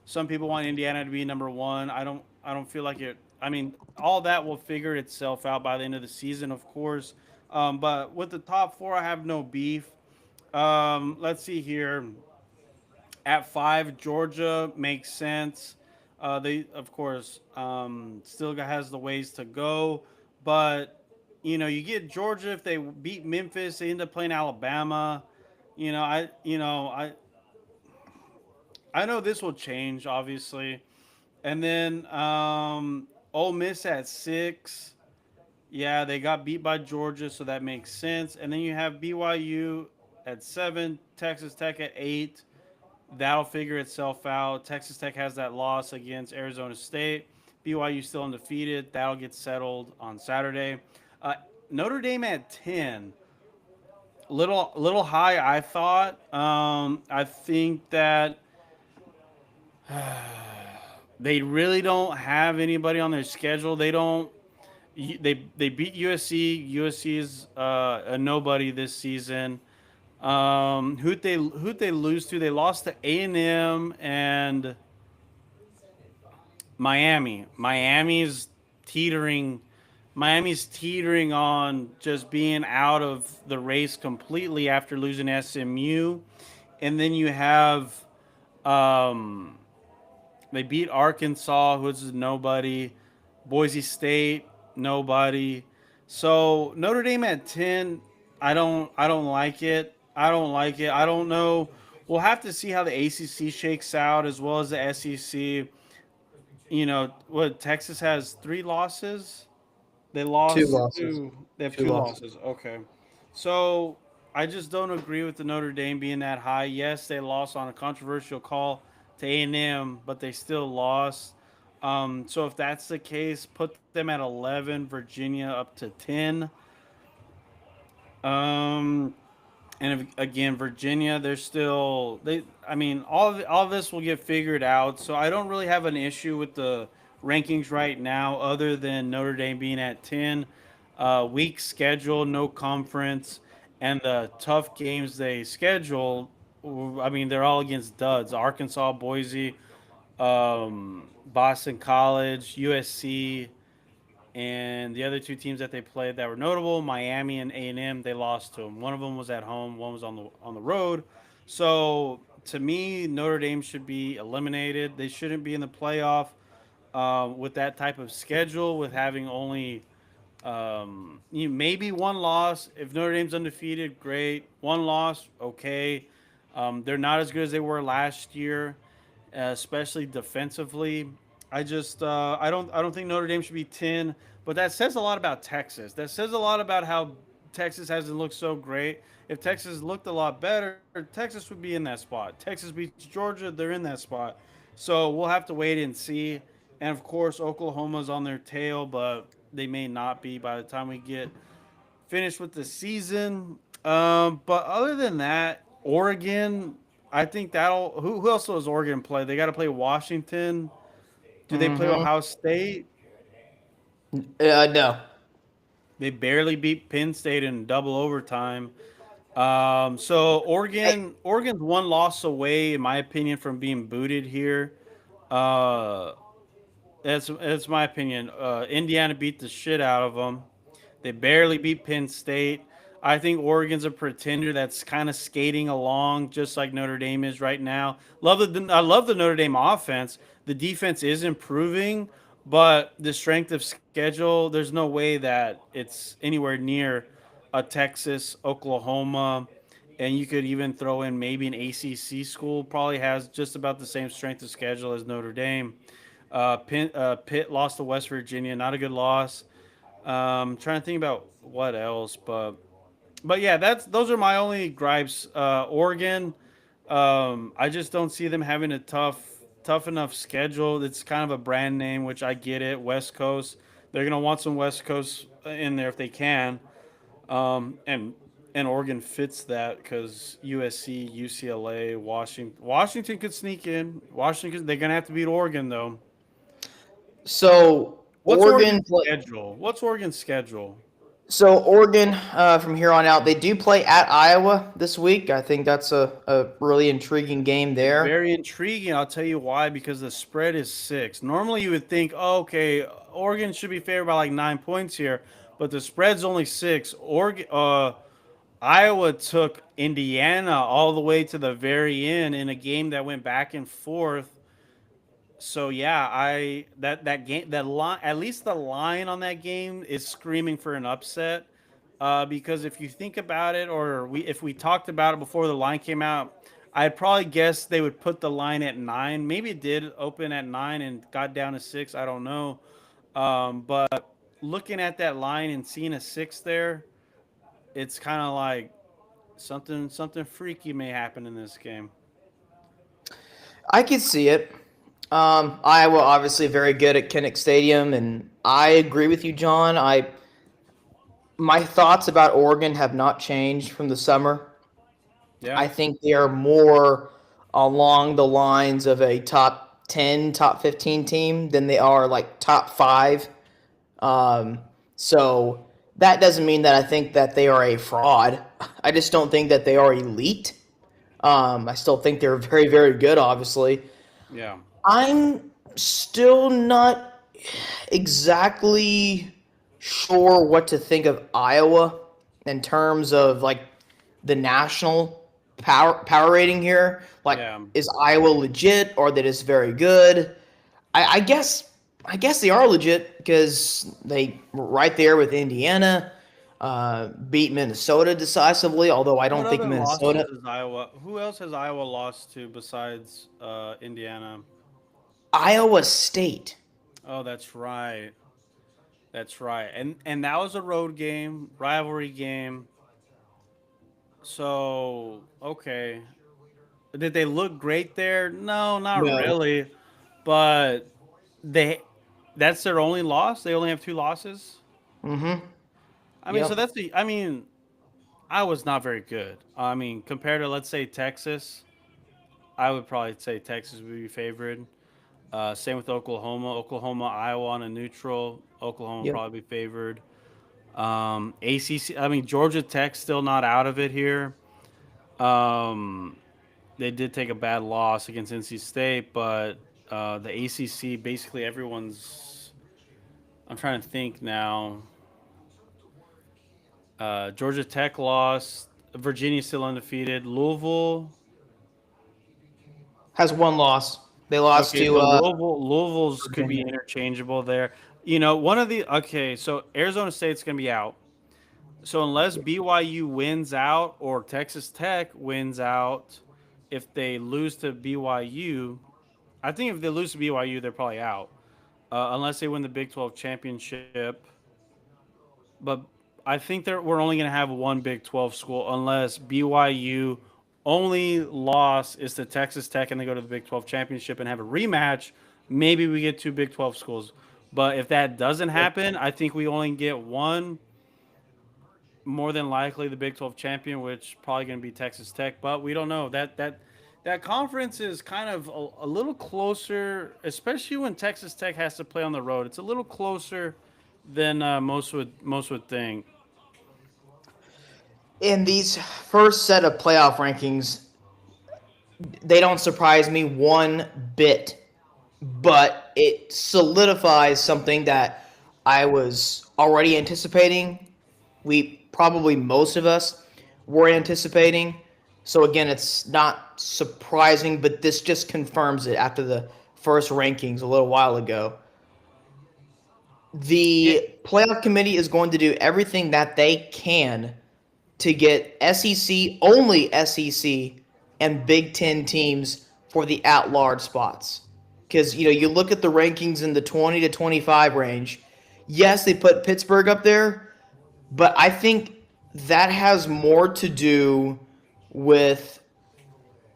Some people want Indiana to be number one. I don't feel like it. I mean, all that will figure itself out by the end of the season, of course. But with the top four, I have no beef. Let's see here. At 5, Georgia makes sense. They, of course, still has the ways to go, but you get Georgia if they beat Memphis, they end up playing Alabama. I know this will change, obviously, and then Ole Miss at 6. Yeah, they got beat by Georgia, so that makes sense. And then you have BYU at 7, Texas Tech at 8. That'll figure itself out. Texas Tech has that loss against Arizona State. BYU still undefeated. That'll get settled on Saturday. Uh, Notre Dame at 10. Little high, I thought. I think that they really don't have anybody on their schedule. They don't. They beat USC. USC is a nobody this season. Who'd they lose to? They lost to A&M and Miami. Teetering. Miami's teetering on just being out of the race completely after losing SMU, and then you have um, they beat Arkansas, who's nobody. Boise State, nobody. So Notre Dame at 10, I don't like it. I don't like it. I don't know. We'll have to see how the ACC shakes out as well as the SEC. What Texas has 3 losses. They
Two
lost
losses.
to. They have
Two
two
losses.
losses. Okay, so I just don't agree with the Notre Dame being that high. Yes, they lost on a controversial call to A&M, but they still lost. So if that's the case, put them at 11. Virginia up to 10. Um, and if, again, Virginia, they're still they. I mean, all of this will get figured out. So I don't really have an issue with the rankings right now, other than Notre Dame being at 10. Weak schedule, no conference, and the tough games they schedule. I mean, they're all against duds: Arkansas, Boise, Boston College, USC, and the other two teams that they played that were notable, Miami and A&M, they lost to them. One of them was at home, one was on the road. So to me, Notre Dame should be eliminated. They shouldn't be in the playoff with that type of schedule, with having only maybe one loss. If Notre Dame's undefeated, great. One loss, okay. They're not as good as they were last year, especially defensively. I don't think Notre Dame should be 10, but that says a lot about Texas. That says a lot about how Texas hasn't looked so great. If Texas looked a lot better, Texas would be in that spot. Texas beats Georgia, they're in that spot. So we'll have to wait and see. And of course, Oklahoma's on their tail, but they may not be by the time we get finished with the season. But other than that, Oregon, I think that'll. Who else does Oregon play? They got to play Washington. Do they play
Mm-hmm.
Ohio State?
No.
They barely beat Penn State in double overtime. So
Hey,
Oregon's one loss away, in my opinion, from being booted here. Uh, that's my opinion. Indiana beat the shit out of them. They barely beat Penn State. I think Oregon's a pretender that's kind of skating along just like Notre Dame is right now. I love the Notre Dame offense. The defense is improving, but the strength of schedule, there's no way that it's anywhere near a Texas, Oklahoma, and you could even throw in maybe an ACC school. Probably has just about the same strength of schedule as Notre Dame. Pitt lost to West Virginia, not a good loss. Trying to think about what else, but yeah, that's those are my only gripes. Oregon, I just don't see them having a tough enough schedule. It's kind of a brand name, which I get it. West Coast, they're gonna want some West Coast in there if they can, and Oregon fits that because USC, UCLA, Washington could sneak in. Washington, they're gonna have to beat Oregon though.
So
What's
Oregon
Oregon's
play,
schedule? What's Oregon's schedule?
so Oregon from here on out, they do play at Iowa this week. I think that's a really intriguing game
It's
there.
very intriguing. I'll tell you why. Because the spread is 6. Normally, you would think, oh, okay, Oregon should be favored by like 9 points here, but the spread's only 6. Iowa took Indiana all the way to the very end in a game that went back and forth. So yeah, I that game that line at least the line on that game is screaming for an upset. Because if you think about it, or if we talked about it before the line came out, I'd probably guess they would put the line at 9. Maybe it did open at 9 and got down to 6. I don't know. But looking at that line and seeing a 6 there, it's kind of like something freaky may happen in this game.
I could see it. Iowa obviously very good at Kinnick Stadium, and I agree with you, John. I My thoughts about Oregon have not changed from the summer.
Yeah,
I think they are more along the lines of a top 10, top 15 team than they are like top 5. So that doesn't mean that I think that they are a fraud. I just don't think that they are elite. I still think they're very, very good, obviously.
yeah.
I'm still not exactly sure what to think of Iowa in terms of like the national power rating here. Like,
Yeah.
is Iowa legit or they just very good? I guess they are legit because they were right there with Indiana, beat Minnesota decisively. Although I
What
don't think
other losses
Minnesota,
is Iowa? Who else has Iowa lost to besides Indiana?
Iowa State.
Oh, that's right. That's right. And that was a road game, rivalry game. So, okay. Did they look great there? No, not
No.
really. But they that's their only loss. They only have 2 losses.
Mm-hmm.
I mean, so
Yep.
that's the I mean, I was not very good. I mean, compared to let's say Texas, I would probably say Texas would be favored. Same with Oklahoma. Oklahoma, Iowa on a neutral. Oklahoma
Yep.
probably be favored. ACC. I mean, Georgia Tech still not out of it here. Um, they did take a bad loss against NC State, but the ACC basically everyone's. I'm trying to think now. Georgia Tech lost. Virginia still undefeated. Louisville.
Has one loss. They lost
Okay,
to
so Louisville's could be
Virginia.
interchangeable there. One of the okay, so Arizona State's gonna be out. So unless BYU wins out or Texas Tech wins out, if they lose to BYU, I think if they lose to BYU, they're probably out. Unless they win the Big 12 championship. But I think we're only going to have one Big 12 school unless BYU only loss is to Texas Tech and they go to the Big 12 championship and have a rematch. Maybe we get 2 Big 12 schools. But if that doesn't happen, I think we only get one, more than likely the Big 12 champion, which probably going to be Texas Tech. But we don't know. That conference is kind of a little closer, especially when Texas Tech has to play on the road. It's a little closer than most would think.
In these first set of playoff rankings, they don't surprise me one bit, but it solidifies something that I was already anticipating. We probably most of us were anticipating. So again, it's not surprising, but this just confirms it after the first rankings a little while ago.
It,
The playoff committee is going to do everything that they can to get SEC, only SEC, and Big Ten teams for the at-large spots. Because you look at the rankings in the 20 to 25 range. Yes, they put Pittsburgh up there, but I think that has more to do with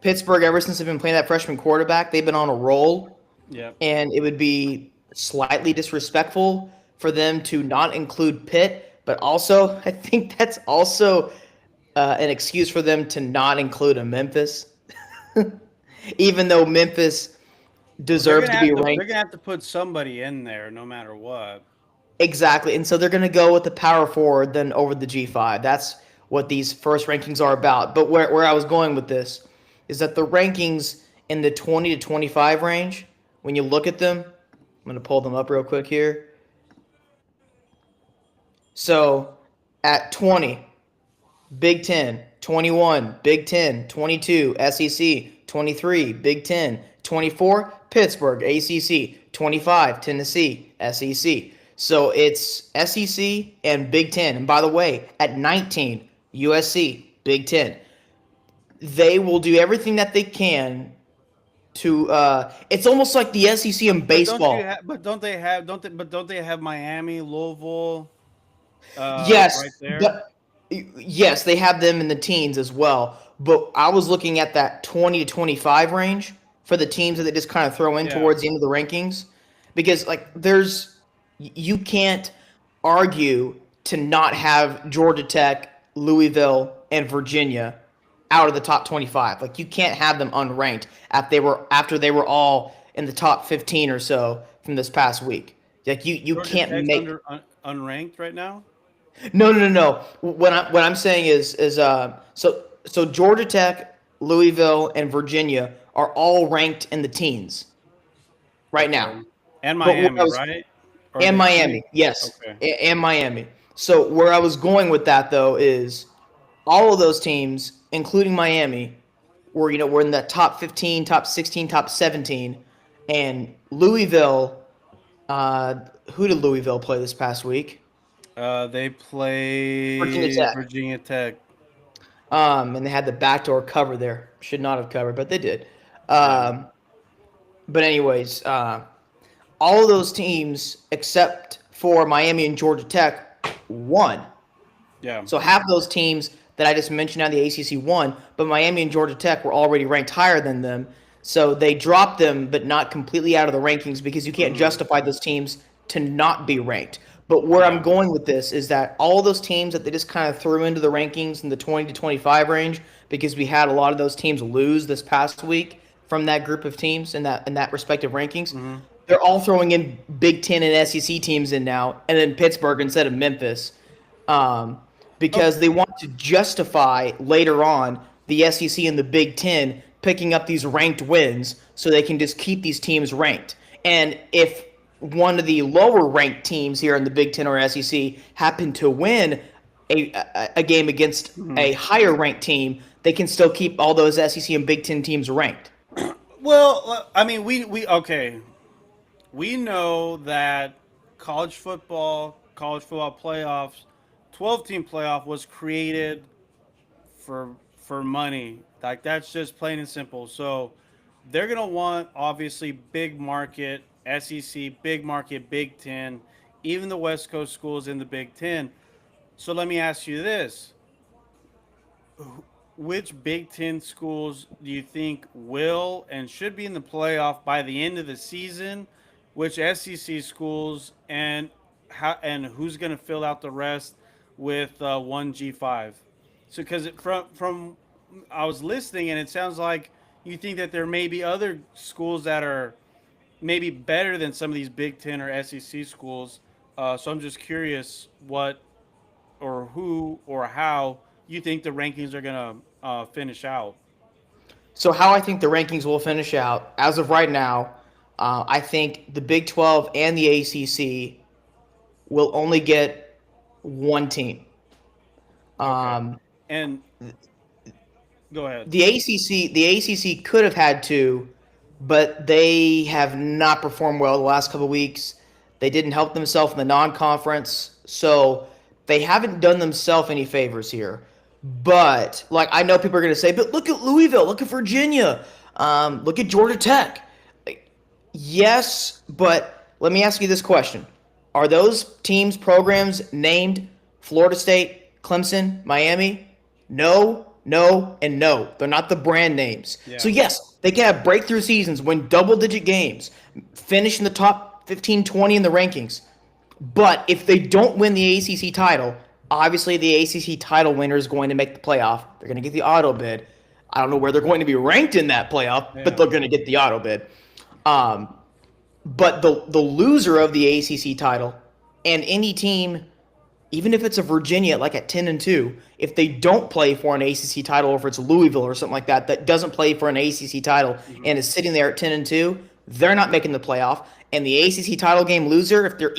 Pittsburgh. Ever since they've been playing that freshman quarterback, they've been on a roll,
yep.
and it would be slightly disrespectful for them to not include Pitt. But also, I think that's also an excuse for them to not include a Memphis, even though Memphis
Well, they're
deserves
gonna
to be
have to they're
ranked.
gonna have to put somebody in there no matter what.
Exactly. And so they're going to go with the power forward then over the G5. That's what these first rankings are about. But where I was going with this is that the rankings in the 20 to 25 range, when you look at them, I'm going to pull them up real quick here. So at 20, Big 10, 21, Big 10, 22, SEC, 23, Big 10, 24, Pittsburgh, ACC, 25, Tennessee, SEC. So it's SEC and Big 10. And by the way, at 19, USC, Big 10. They will do everything that they can to it's almost like the SEC in
But don't you
baseball.
have? But don't they have? Don't they have Miami, Louisville, right
Yes,
there?
yes, they have them in the teens as well. But I was looking at that 20 to 25 range for the teams that they just kind of throw in
Yeah.
towards the end of the rankings, because like you can't argue to not have Georgia Tech, Louisville, and Virginia out of the top 25. Like you can't have them unranked after they were all in the top 15 or so from this past week. Like you
Georgia
can't
Tech's
make.
unranked right now.
No, no, no, no. What I'm saying is so Georgia Tech, Louisville, and Virginia are all ranked in the teens right now.
Okay. And
But where I
Miami,
was
right? Or are
and
they 20?
Miami, yes,
Okay.
and Miami. So where I was going with that though is all of those teams, including Miami, were in that top 15, top 16, top 17, and Louisville. Uh, who did Louisville play this past week?
They
Virginia
play
Tech.
Virginia Tech.
And they had the backdoor cover there. Should not have covered, but they did.
Yeah.
Um, but anyways, all of those teams except for Miami and Georgia Tech won.
Yeah.
So half of those teams that I just mentioned out of the ACC won, but Miami and Georgia Tech were already ranked higher than them. So they dropped them, but not completely out of the rankings because you can't
Hmm.
justify those teams to not be ranked. But where I'm
Yeah.
going with this is that all those teams that they just kind of threw into the rankings in the 20 to 25 range, because we had a lot of those teams lose this past week from that group of teams in that respective rankings,
Hmm.
they're all throwing in Big Ten and SEC teams in now, and then Pittsburgh instead of Memphis, um,
Oh,
because they want to justify later on the SEC and the Big Ten picking up these ranked wins so they can just keep these teams ranked. And if one of the lower ranked teams here in the Big Ten or SEC happen to win a game against
mhm.
a higher ranked team, they can still keep all those SEC and Big Ten teams ranked.
Well, I mean, we okay. We know that college football playoffs, 12-team playoff was created for money. Like that's just plain and simple. So they're gonna want obviously big market SEC, big market Big Ten, even the West Coast schools in the Big Ten. So let me ask you this: which Big Ten schools do you think will and should be in the playoff by the end of the season? Which SEC schools and who's going to fill out the rest with one G5? So because from I was listening and it sounds like you think that there may be other schools that are maybe better than some of these Big Ten or SEC schools. So I'm just curious what or who or how you think the rankings are gonna finish out.
So how I think the rankings will finish out as of right now, I think the Big 12 and the ACC will only get one team.
Okay,
Um,
and go ahead.
the ACC could have had two, but they have not performed well the last couple of weeks. They didn't help themselves in the non-conference, so they haven't done themselves any favors here. But like I know people are going to say, but look at Louisville, look at Virginia, look at Georgia Tech. Yes, but let me ask you this question: are those teams programs named Florida State, Clemson, Miami? No, no, and no. They're not the brand names. So
Yeah.
yes, they can have breakthrough seasons, win double-digit games, finish in the top 15, 20 in the rankings. But if they don't win the ACC title, obviously the ACC title winner is going to make the playoff. They're going to get the auto bid. I don't know where they're going to be ranked in that playoff, but
Yeah.
they're going to get the auto bid. Um, but the loser of the ACC title and any team, even if it's a Virginia like at 10-2, if they don't play for an ACC title, or if it's Louisville or something like that that doesn't play for an ACC title
Mhm.
and is sitting there at 10-2, they're not making the playoff. And the ACC title game loser, if they're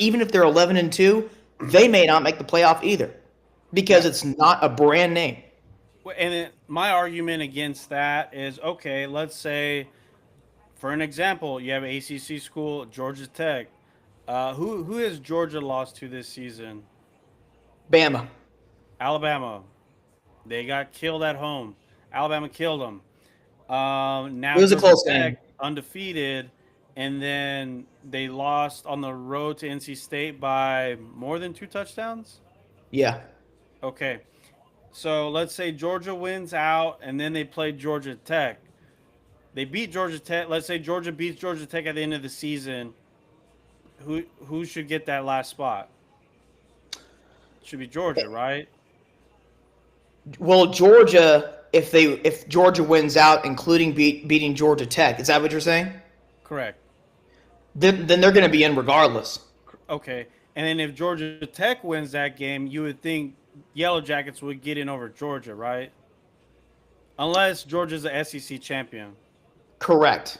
11-2, they may not make the playoff either
Yeah.
because it's not a brand name.
And my argument against that is okay, let's say, for an example, you have ACC school, Georgia Tech. Who has Georgia lost to this season?
Bama.
Alabama. They got killed at home. Alabama killed them.
It
Now
was a
Georgia
close
Tech
game.
undefeated, and then they lost on the road to NC State by more than 2 touchdowns.
Yeah.
Okay, so let's say Georgia wins out, and then they play Georgia Tech. They beat Georgia Tech. Let's say Georgia beats Georgia Tech at the end of the season. Who should get that last spot? Should be Georgia, right?
Well, Georgia, if Georgia wins out, including beating Georgia Tech, is that what you're saying?
Correct.
Then they're going to be in regardless.
Okay. And then if Georgia Tech wins that game, you would think Yellow Jackets would get in over Georgia, right? Unless Georgia's the SEC champion.
Correct.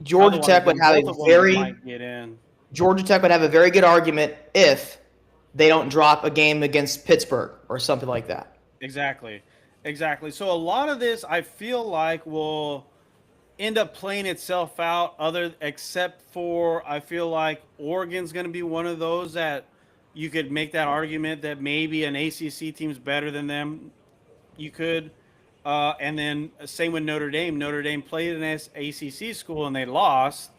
Georgia
Otherwise,
Tech would
then
have
both
a
of them
very
might get in.
Georgia Tech would have a very good argument if they don't drop a game against Pittsburgh or something like that.
Exactly. Exactly. So a lot of this I feel like will end up playing itself out other except for I feel like Oregon's going to be one of those that you could make that argument that maybe an ACC team's better than them. You could and then same with Notre Dame. Notre Dame played an ACC school and they lost.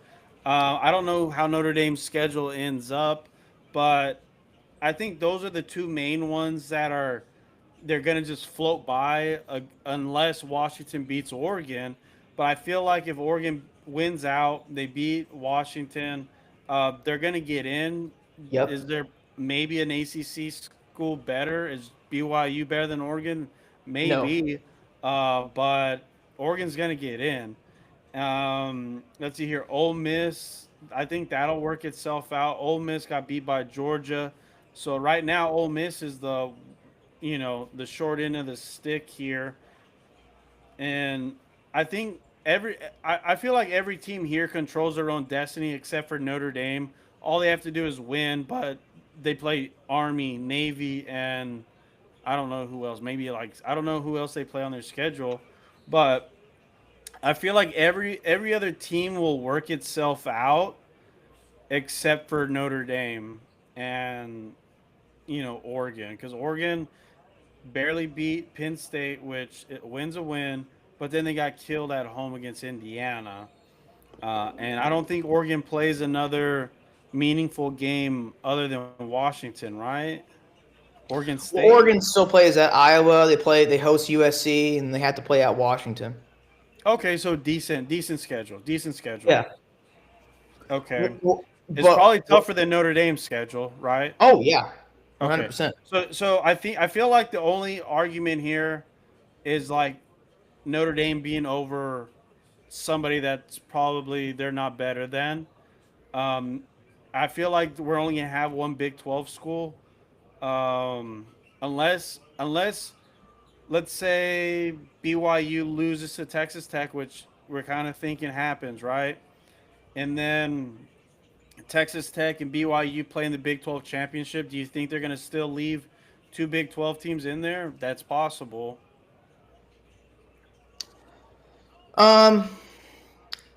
I don't know how Notre Dame's schedule ends up, but I think those are the two main ones that are they're going to just float by unless Washington beats Oregon. But I feel like if Oregon wins out, they beat Washington, they're going to get in.
Yep.
Is there maybe an ACC school better? Is BYU better than Oregon?
No.
Maybe, but Oregon's going to get in. Let's see here. Ole Miss, I think that'll work itself out. Ole Miss got beat by Georgia. So right now, Ole Miss is the short end of the stick here, and I think I feel like every team here controls their own destiny except for Notre Dame. All they have to do is win, but they play Army, Navy, and I don't know who else. Maybe like I don't know who else they play on their schedule, but I feel like every other team will work itself out except for Notre Dame and Oregon because Oregon barely beat Penn State, which it wins a win, but then they got killed at home against Indiana. And I don't think Oregon plays another meaningful game other than Washington, right? Oregon
Well,
State.
Oregon still plays at Iowa. They host USC, and they have to play at Washington.
Okay, so decent schedule. Decent schedule.
Yeah.
Okay. It's
But
probably tougher than Notre Dame's schedule, right?
oh yeah,
Okay.
100%.
So I feel like the only argument here is like Notre Dame being over somebody that's probably they're not better than. Um, I feel like we're only gonna have one Big 12 school, unless let's say BYU loses to Texas Tech, which we're kind of thinking happens, right? And then Texas Tech and BYU play in the Big 12 championship. Do you think they're gonna still leave two Big 12 teams in there? That's possible.
Um,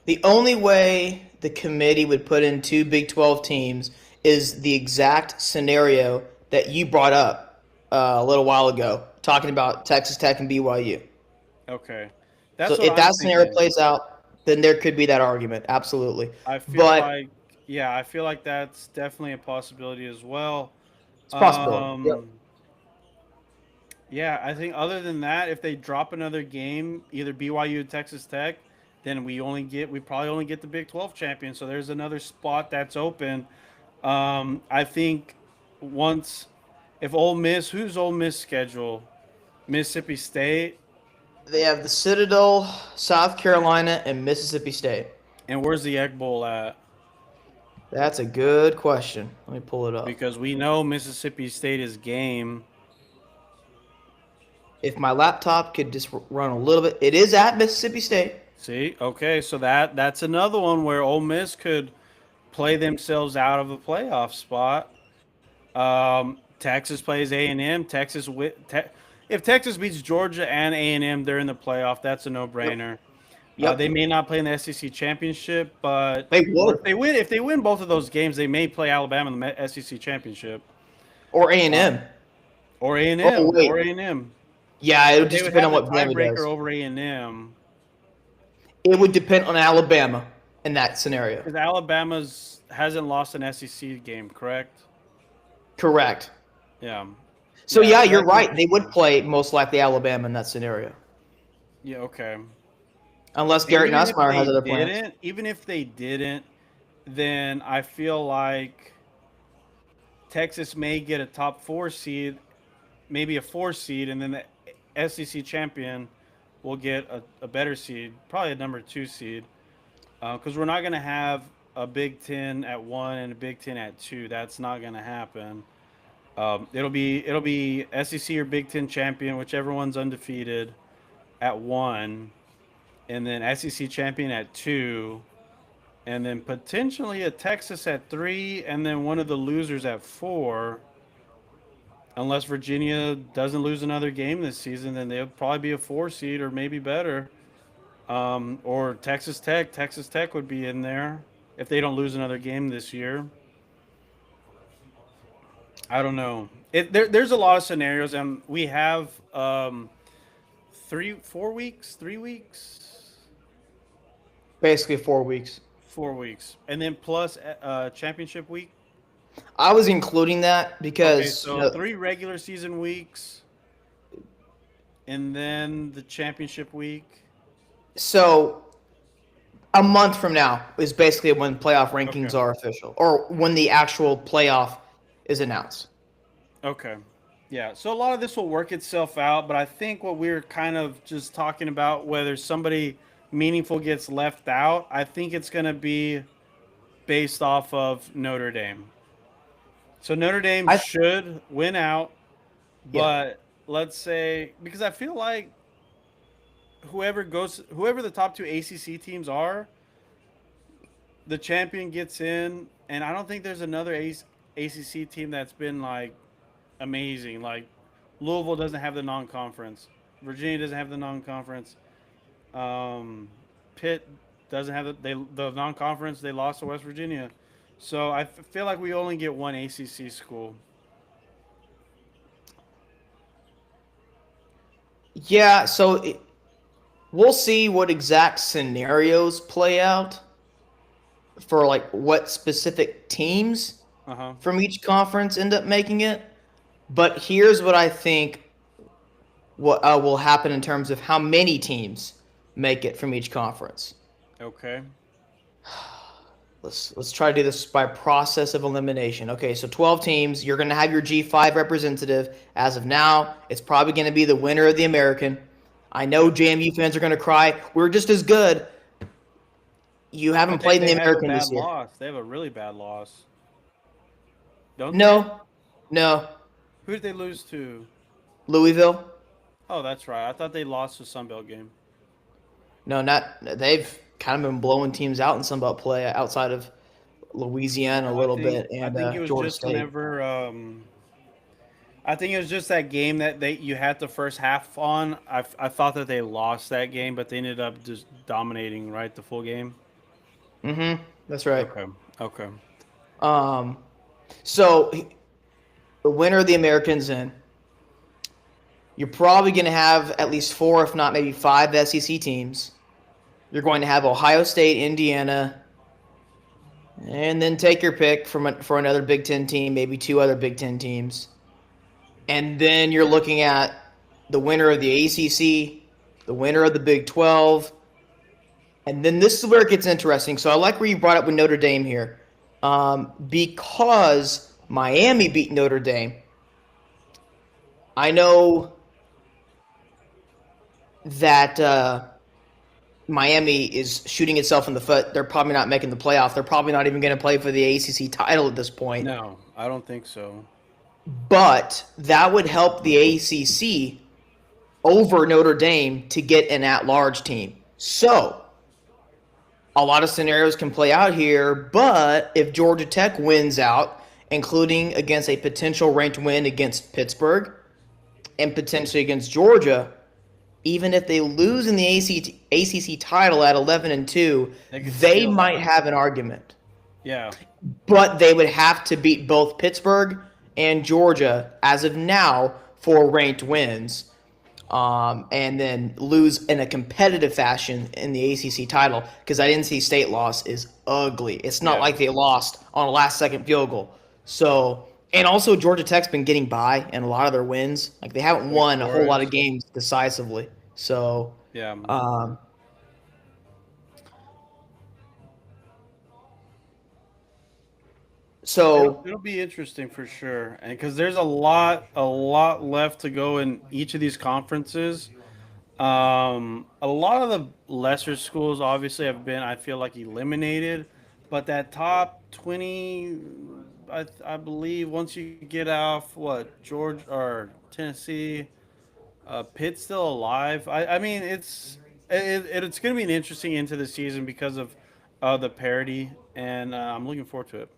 the only way the committee would put in two Big 12 teams is the exact scenario that you brought up a little while ago, talking about Texas Tech and BYU.
Okay,
So
that's what
if
I'm
that scenario
thinking.
plays out, then there could be that argument. Absolutely.
I feel
But
like, yeah, I feel like that's definitely a possibility as well.
it's a possibility. Yep.
Um, yeah, I think other than that, if they drop another game, either BYU or Texas Tech, then we probably only get the Big 12 champion. So there's another spot that's open. I think once if Ole Miss, who's Ole Miss schedule? Mississippi State,
They have the Citadel, South Carolina, and Mississippi State.
and where's the Egg Bowl at?
That's a good question. Let me pull it up.
Because we know Mississippi State is game.
If my laptop could just run a little bit, it is at Mississippi State.
See, okay, so that's another one where Ole Miss could play themselves out of a playoff spot. Texas plays A&M. If Texas beats Georgia and A&M, they're in the playoff. That's a
Yep.
no-brainer.
Yep.
They may not play in the SEC championship, but
They
or
would.
if they win both of those games, they may play Alabama in the SEC championship
Or
uh,
A&M.
or
Oh,
A&M
wait.
or A&M.
Yeah, it would
But they
just
would
depend
have
on
the
what Bama
tiebreaker
does.
over A&M
It would depend on Alabama in that scenario.
because Alabama's hasn't lost an SEC game, correct?
Correct.
Yeah,
So,
yeah.
yeah,
So
you're
that's
right. They would
interesting.
play most likely Alabama in that scenario.
Yeah, okay.
Unless
And
Garrett Nussmeier has other plans.
even if they didn't, then I feel like Texas may get a top four seed, maybe a four seed, and then the SEC champion will get a better seed, probably a number two seed, because we're not going to have a Big Ten at one and a Big Ten at two. That's not going to happen. It'll be SEC or Big Ten champion, whichever one's undefeated, at one, and then SEC champion at two, and then potentially a Texas at three, and then one of the losers at four. Unless Virginia doesn't lose another game this season, then they'll probably be a four seed or maybe better. Or Texas Tech. Texas Tech would be in there if they don't lose another game this year. I don't know. There's a lot of scenarios, and we have 4 weeks, 3 weeks,
Basically 4 weeks.
4 weeks, and then plus championship week.
I was including that
Okay,
because,
so three regular season weeks, and then the championship week.
so a month from now is basically when playoff rankings
Okay.
are official or when the actual playoff is announced.
Okay. Yeah. So a lot of this will work itself out, but I think what we're kind of just talking about, whether somebody meaningful gets left out, I think it's going to be based off of Notre Dame. So Notre Dame
I
should win out,
Yeah.
but let's say because I feel like whoever the top two ACC teams are, the champion gets in, and I don't think there's another ACC team that's been like amazing. Like Louisville doesn't have the non-conference. Virginia doesn't have the non-conference. Pitt doesn't have the non-conference. They lost to West Virginia, so I feel like we only get one ACC school.
Yeah, we'll see what exact scenarios play out for like what specific teams
Uh huh.
from each conference end up making it. But here's what I think what will happen in terms of how many teams make it from each conference.
Okay.
Let's try to do this by process of elimination. Okay, so 12 teams. You're going to have your G5 representative. As of now, it's probably going to be the winner of the American. I know
Yep.
JMU fans are going to cry. We're just as good. You haven't
But they,
played in
they
the
have a
American
bad
this year.
loss. They have a really bad loss, don't they?
No, no.
Who did they lose to?
Louisville.
Oh, that's right. I thought they lost to Sunbelt game.
No, not. They've kind of been blowing teams out in some Belt play outside of Louisiana a
No,
little bit
I
and
think it was
Georgia
just
State.
whenever I think it was just that game that you had the first half on. I thought that they lost that game, but they ended up just dominating right the full game.
Mm-hmm. That's right.
Okay. Okay.
Um, so the winner of the Americans in, you're probably going to have at least four, if not maybe five SEC teams. You're going to have Ohio State, Indiana, and then take your pick for another Big Ten team, maybe two other Big Ten teams. And then you're looking at the winner of the ACC, the winner of the Big 12. And then this is where it gets interesting. So I like where you brought up with Notre Dame here. Because Miami beat Notre Dame, I know that Miami is shooting itself in the foot. They're probably not making the playoff. They're probably not even going to play for the ACC title at this point.
No, I don't think so.
But that would help the ACC over Notre Dame to get an at-large team. So a lot of scenarios can play out here, but if Georgia Tech wins out, including against a potential ranked win against Pittsburgh and potentially against Georgia, even if they lose in the ACC title at 11-2,
They could
they
steal
might
that.
have an argument.
Yeah.
But they would have to beat both Pittsburgh and Georgia as of now for ranked wins, and then lose in a competitive fashion in the ACC title because I didn't see State loss is ugly. It's not
Yeah.
like they lost on a last second field goal. So, and also Georgia Tech's been getting by in a lot of their wins. Like they haven't
Wake
won a whole lot of
Forest.
games decisively. So,
Yeah.
um,
It'll,
so
it'll be interesting for sure, and because there's a lot left to go in each of these conferences. A lot of the lesser schools obviously have been, I feel like, eliminated, but that top 20, I believe, once you get off what Georgia or Tennessee, Pitt's still alive. I mean, it's going to be an interesting into the season because of the parity, and I'm looking forward to it.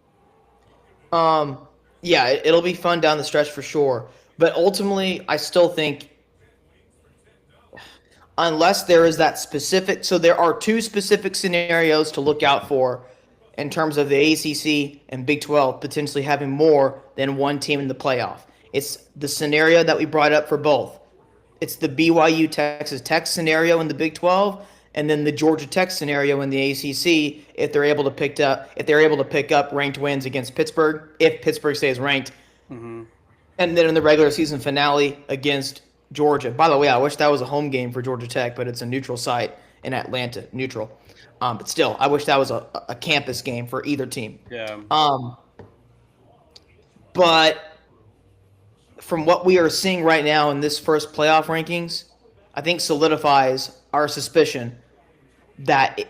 Um, yeah, it'll be fun down the stretch for sure. But ultimately, I still think unless there is that specific, so there are two specific scenarios to look out for in terms of the ACC and Big 12 potentially having more than one team in the playoff. It's the scenario that we brought up for both. It's the BYU Texas Tech scenario in the Big 12, and then the Georgia Tech scenario in the ACC if they're able to pick up ranked wins against Pittsburgh if Pittsburgh stays ranked,
Hmm.
and then in the regular season finale against Georgia. By the way, I wish that was a home game for Georgia Tech, but it's a neutral site in Atlanta, neutral. But still, I wish that was a campus game for either team.
Yeah.
Um, but from what we are seeing right now in this first playoff rankings, I think solidifies our suspicion that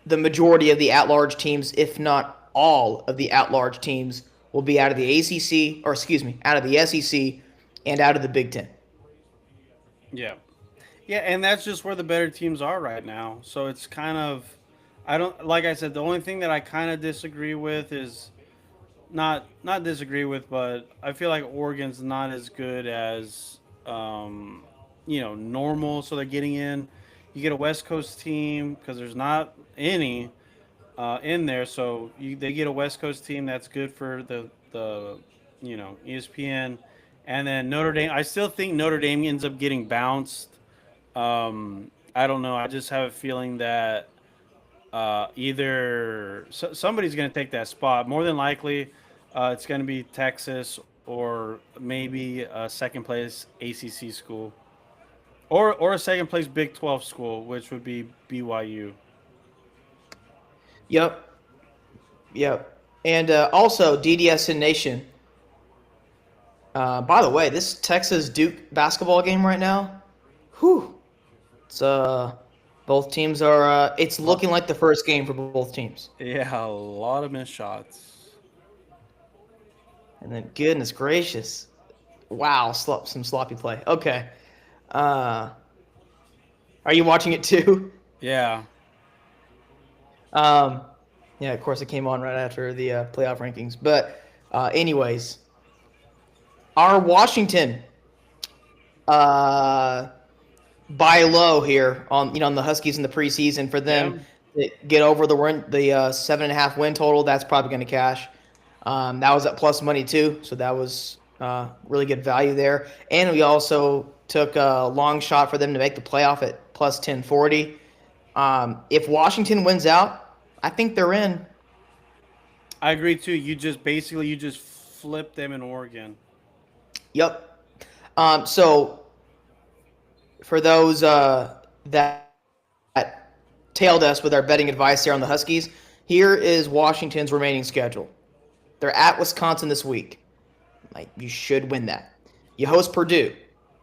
the majority of the at-large teams, if not all of the at-large teams, will be out of the ACC, or excuse me, out of the SEC and out of the Big Ten.
Yeah. Yeah, and that's just where the better teams are right now. So it's kind of, I don't, like I said, the only thing that I kind of disagree with is not disagree with, but I feel like Oregon's not as good as normal. So they're getting in. You get a West Coast team because there's not any in there, so they get a West Coast team that's good for the ESPN, and then Notre Dame. I still think Notre Dame ends up getting bounced. I don't know. I just have a feeling that either somebody's going to take that spot. More than likely, it's going to be Texas or maybe a second place ACC school, or a second place Big 12 school, which would be BYU.
Yep, yep. And also, DDSN Nation. By the way, this Texas Duke basketball game right now, whew, it's both teams are. It's looking like the first game for both teams.
Yeah, a lot of missed shots.
And then, goodness gracious, wow, some sloppy play. Okay, uh, are you watching it too?
Yeah.
Um, yeah, of course, it came on right after the playoff rankings. But, anyways, our Washington uh, buy low here on on the Huskies in the preseason for
Yeah.
them. get over the 7.5 win total. That's probably going to cash. That was at plus money too, so that was really good value there. And we also took a long shot for them to make the playoff at plus 1040. If Washington wins out, I think they're in.
I agree too. You just flip them in Oregon.
Yep. So for those that tailed us with our betting advice here on the Huskies, here is Washington's remaining schedule. They're at Wisconsin this week. Like, you should win that. You host Purdue.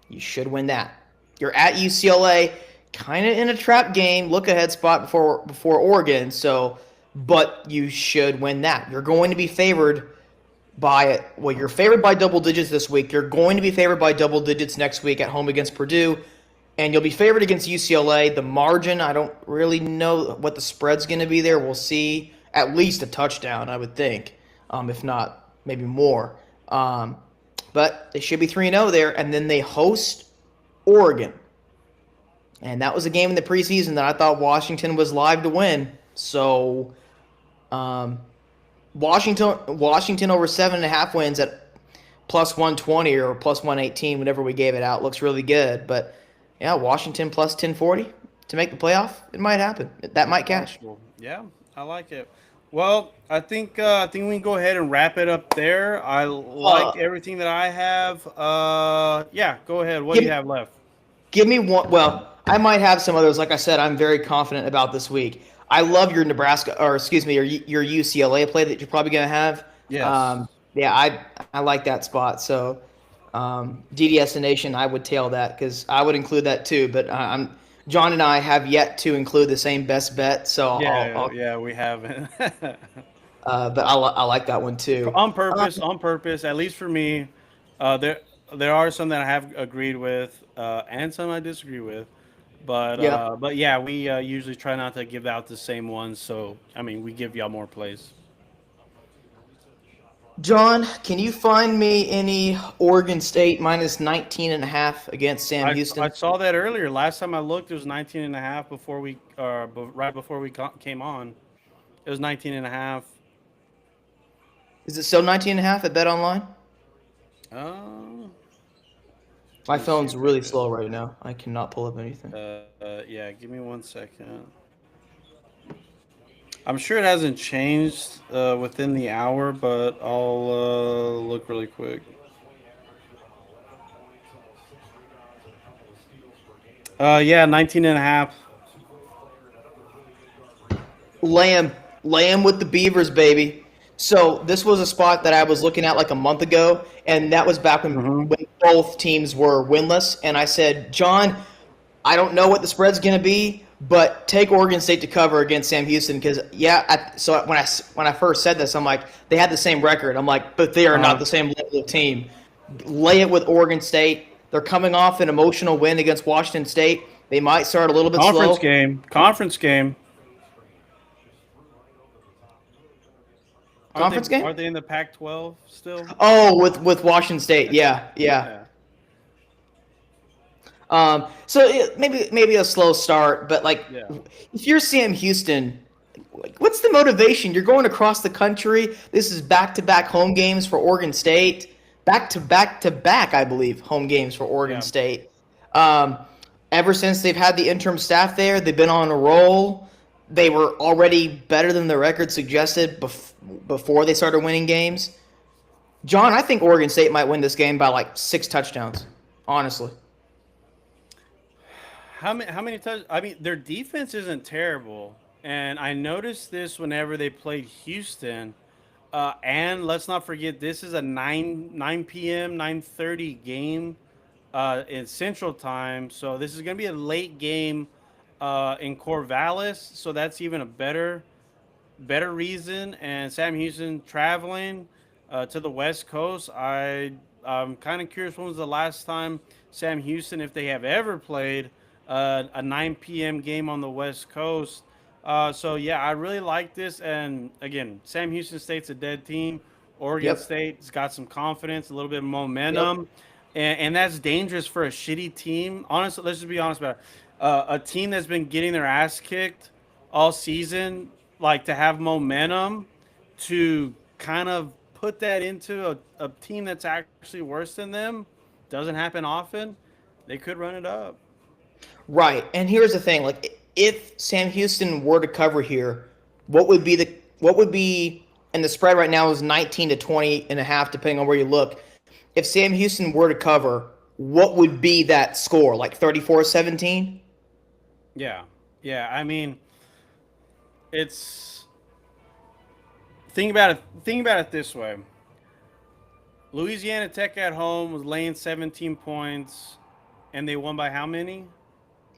You should win that. You're at UCLA, kind of in a trap game, look ahead spot before Oregon. So, but you should win that. You're going to be favored you're favored by double digits this week. You're going to be favored by double digits next week at home against Purdue, and you'll be favored against UCLA. The margin, I don't really know what the spread's going to be there. We'll see. At least a touchdown, I would think, if not maybe more. But they should be 3-0 there, and then they host Oregon. And that was a game in the preseason that I thought Washington was live to win. So, Washington over 7.5 wins at plus 120 or plus 118, whenever we gave it out, looks really good. But yeah, Washington plus 1040 to make the playoff. It might happen. That might cash.
Yeah, I like it. Well, I think we can go ahead and wrap it up there. I like everything that I have. Yeah, go ahead. What do you have left?
Give me one. Well, I might have some others. Like I said, I'm very confident about this week. I love your Nebraska, or excuse me, your UCLA play that you're probably going to have.
Yes.
Yeah, I like that spot. So, DDSN Nation, I would tail that because I would include that too. But John and I have yet to include the same best bet. So
Yeah, we haven't.
but I like that one too.
On purpose, on purpose. At least for me, there are some that I have agreed with, and some I disagree with. But yeah, we usually try not to give out the same ones. So I mean, we give y'all more plays.
John, can you find me any Oregon State minus 19.5 against Sam Houston?
I saw that earlier. Last time I looked, it was 19 and a half before right before we came on. It was 19 and a half.
Is it still 19.5 at Bet Online?
Uh,
My phone's really slow right now. I cannot pull up anything.
yeah, give me 1 second. I'm sure it hasn't changed within the hour, but I'll look really quick. Yeah, 19 and a half.
Lay 'em with the Beavers, baby. So this was a spot that I was looking at like a month ago, and that was back when both teams were winless. And I said, John, I don't know what the spread's going to be, but take Oregon State to cover against Sam Houston because so when I first said this, I'm like they had the same record. I'm like, but they are not the same level of team. Lay it with Oregon State. They're coming off an emotional win against Washington State. They might start a little bit slow.
Conference game.
Game?
Are they in the Pac-12 still?
Oh, with Washington State, yeah. Maybe a slow start, but if you're Sam Houston, what's the motivation? You're going across the country. This is back-to-back home games for Oregon State. Back-to-back, I believe, home games for Oregon State. Ever since they've had the interim staff there, they've been on a roll. They were already better than the record suggested before they started winning games. John, I think Oregon State might win this game by like 6 touchdowns, honestly.
How many touchdowns? I mean, their defense isn't terrible, and I noticed this whenever they played Houston. And let's not forget, this is a 9 p.m. 9:30 game in Central Time, so this is going to be a late game in Corvallis, so that's even a better reason. And Sam Houston traveling to the West Coast. I'm kind of curious when was the last time Sam Houston, if they have ever played a 9 p.m. game on the West Coast. So yeah, I really like this. And again, Sam Houston State's a dead team. Oregon State's got some confidence, a little bit of momentum, and that's dangerous for a shitty team. Honestly, let's just be honest about it. A team that's been getting their ass kicked all season, like to have momentum to kind of put that into a team that's actually worse than them. Doesn't happen often. They could run it up.
Right. And here's the thing, like if Sam Houston were to cover here, what would be and the spread right now is 19 to 20 and a half depending on where you look. If Sam Houston were to cover, what would be that score? Like 34-17?
Yeah, yeah. I mean, it's think about it. Think about it this way: Louisiana Tech at home was laying 17 points, and they won by how many?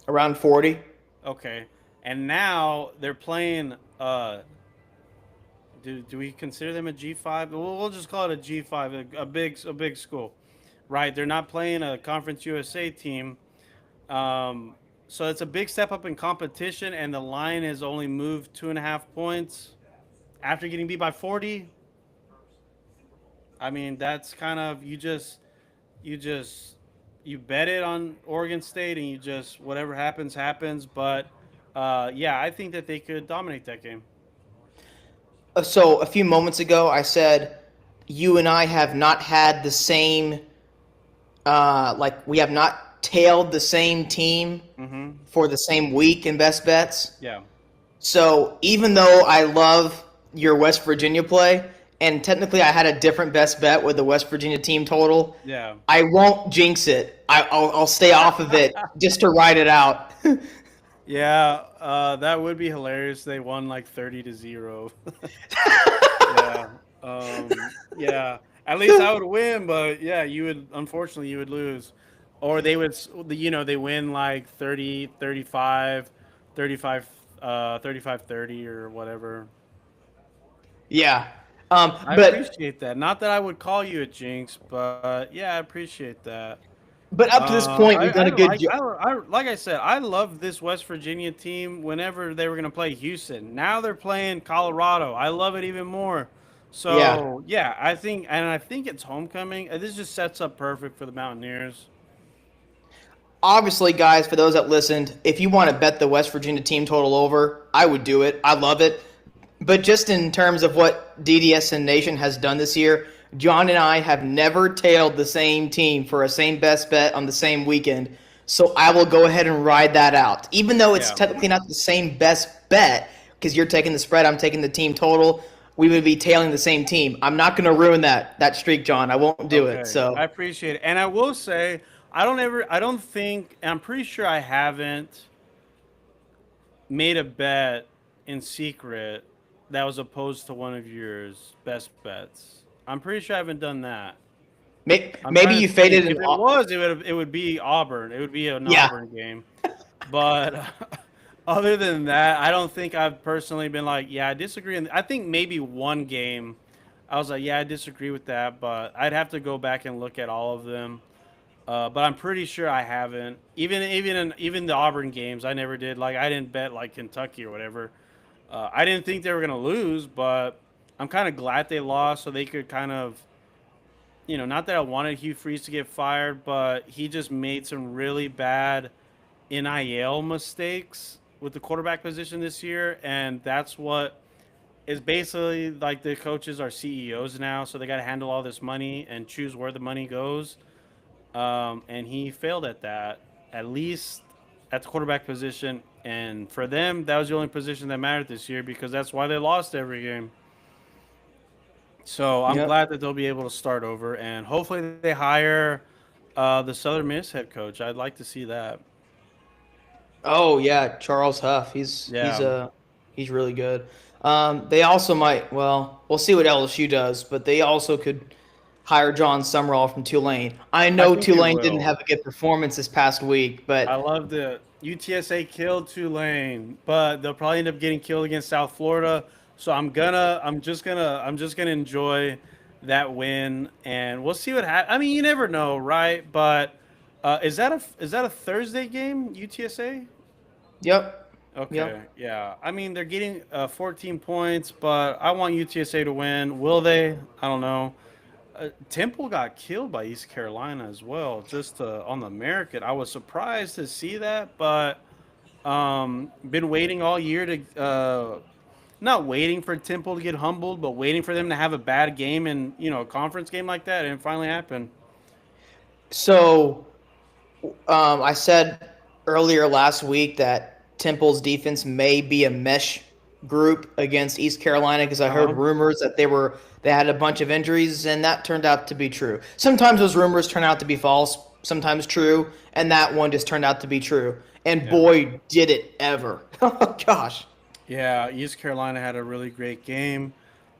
Around 40?
Okay, and now they're playing. Do we consider them a G5? We'll just call it a G5, a big school, right? They're not playing a Conference USA team. Um, so it's a big step up in competition, and the line has only moved 2.5 points after getting beat by 40. I mean, that's kind of you just you bet it on Oregon State, and you just whatever happens happens. But yeah, I think that they could dominate that game.
So a few moments ago, I said you and I have not had the same, like we have not tailed the same team
Mm-hmm.
for the same week in best bets.
Yeah.
So even though I love your West Virginia play, and technically I had a different best bet with the West Virginia team total,
Yeah.
I won't jinx it. I'll stay off of it just to ride it out.
Yeah, that would be hilarious. They won like 30-0. Yeah. Yeah. At least I would win, but yeah, you would unfortunately you would lose. Or they would they win like 30, 35, 35, 35, 30 or whatever.
Yeah.
I
But
appreciate that. Not that I would call you a jinx, but yeah, I appreciate that.
up to this point, we've done a good job.
Like I said, I love this West Virginia team. Whenever they were going to play Houston, now they're playing Colorado. I love it even more.
Yeah.
So yeah, I think it's homecoming. This just sets up perfect for the Mountaineers.
Obviously, guys, for those that listened, if you want to bet the West Virginia team total over, I would do it. I love it. But just in terms of what DDSN Nation has done this year, John and I have never tailed the same team for a same best bet on the same weekend. So I will go ahead and ride that out. Even though it's
Yeah.
technically not the same best bet, because you're taking the spread, I'm taking the team total, we would be tailing the same team. I'm not going to ruin that streak, John. I won't do it.
Okay,
So
I appreciate it, and I will say I don't think, and I'm pretty sure I haven't made a bet in secret that was opposed to one of yours best bets. I'm pretty sure I haven't done that. I'm
maybe
trying
you
to think.
faded
If
an.
it was, it would be Auburn. It would be an
Yeah.
Auburn game. But other than that, I don't think I've personally been like, yeah, I disagree. And I think maybe one game, I was like, yeah, I disagree with that. But I'd have to go back and look at all of them. But I'm pretty sure I haven't. Even the Auburn games, I never did. Like I didn't bet like Kentucky or whatever. I didn't think they were gonna lose, but I'm kind of glad they lost, so they could kind of, not that I wanted Hugh Freeze to get fired, but he just made some really bad NIL mistakes with the quarterback position this year, and that's what is basically like the coaches are CEOs now, so they got to handle all this money and choose where the money goes. And he failed at that, at least at the quarterback position. And for them, that was the only position that mattered this year because that's why they lost every game. So I'm
Yep.
glad that they'll be able to start over, and hopefully they hire the Southern Miss head coach. I'd like to see that.
Oh yeah, Charles Huff.
Yeah,
He's really good. They also might. Well, we'll see what LSU does, but they also could hire John Summerall from Tulane. I
I
know
think they
Tulane didn't
will.
have a good performance this past week,
I
but
love the UTSA killed Tulane, but they'll probably end up getting killed against South Florida. So I'm just gonna enjoy that win, and we'll see what happens. I mean, you never know, right? But is that a Thursday game, UTSA?
yep,
Okay,
yep.
yeah. I mean, they're getting 14 points, but I want UTSA to win. Will they? I don't know. Temple got killed by East Carolina as well, just on the American. I was surprised to see that, but Been waiting all year to not waiting for Temple to get humbled, but waiting for them to have a bad game and a conference game like that, and it finally happened.
So I said earlier last week that Temple's defense may be a mesh group against East Carolina because I
Uh
heard
huh.
rumors that they had a bunch of injuries, and that turned out to be true. Sometimes those rumors turn out to be false, sometimes true, and that one just turned out to be true. And
Yeah.
boy, did it ever! Oh gosh.
Yeah, East Carolina had a really great game,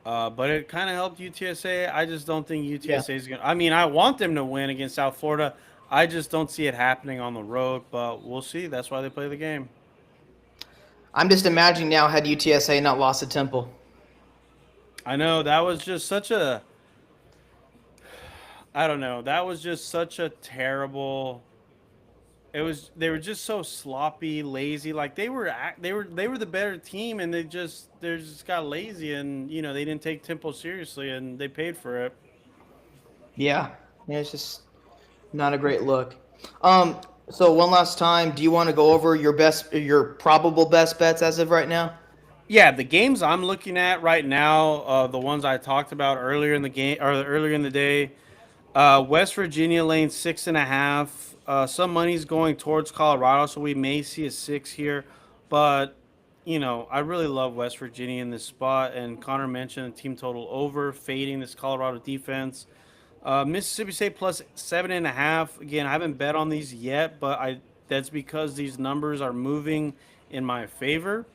but it kind of helped UTSA. I just don't think
Yeah.
UTSA is going to. I mean, I want them to win against South Florida. I just don't see it happening on the road, but we'll see. That's why they play the game.
I'm just imagining now had UTSA not lost to Temple.
I know that was just such a. I don't know. That was just such a terrible. It was. They were just so sloppy, lazy. Like they were the better team, and they just got lazy, and they didn't take Temple seriously, and they paid for it.
Yeah. Yeah, it's just not a great look. Um, so one last time, do you want to go over your probable best bets as of right now?
Yeah, the games I'm looking at right now, the ones I talked about earlier in the game or earlier in the day, West Virginia lane 6.5. Some money's going towards Colorado, so we may see a 6 here. But I really love West Virginia in this spot. And Connor mentioned team total over, fading this Colorado defense. Mississippi State plus 7.5. Again, I haven't bet on these yet, but I that's because these numbers are moving in my favor.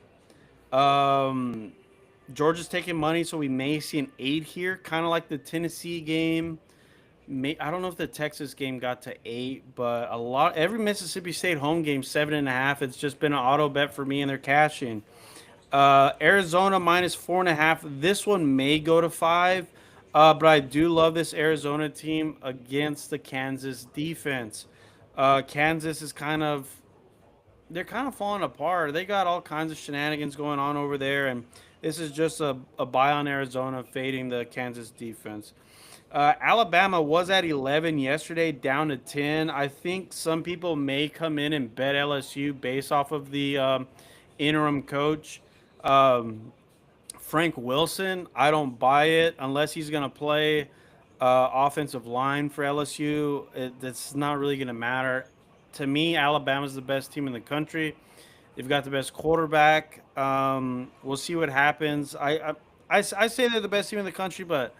Um, Georgia's taking money, so we may see an 8 here, kind of like the Tennessee game. I don't know if the Texas game got to 8, but every Mississippi State home game 7.5. It's just been an auto bet for me, and they're cashing. Arizona minus 4.5. This one may go to 5, but I do love this Arizona team against the Kansas defense. Kansas is they're kind of falling apart. They got all kinds of shenanigans going on over there, and this is just a buy on Arizona fading the Kansas defense. Alabama was at 11 yesterday, down to 10. I think some people may come in and bet LSU based off of the interim coach. Um, Frank Wilson, I don't buy it unless he's going to play offensive line for LSU. That's not really going to matter. To me, Alabama's the best team in the country. They've got the best quarterback. We'll see what happens. I say they're the best team in the country, but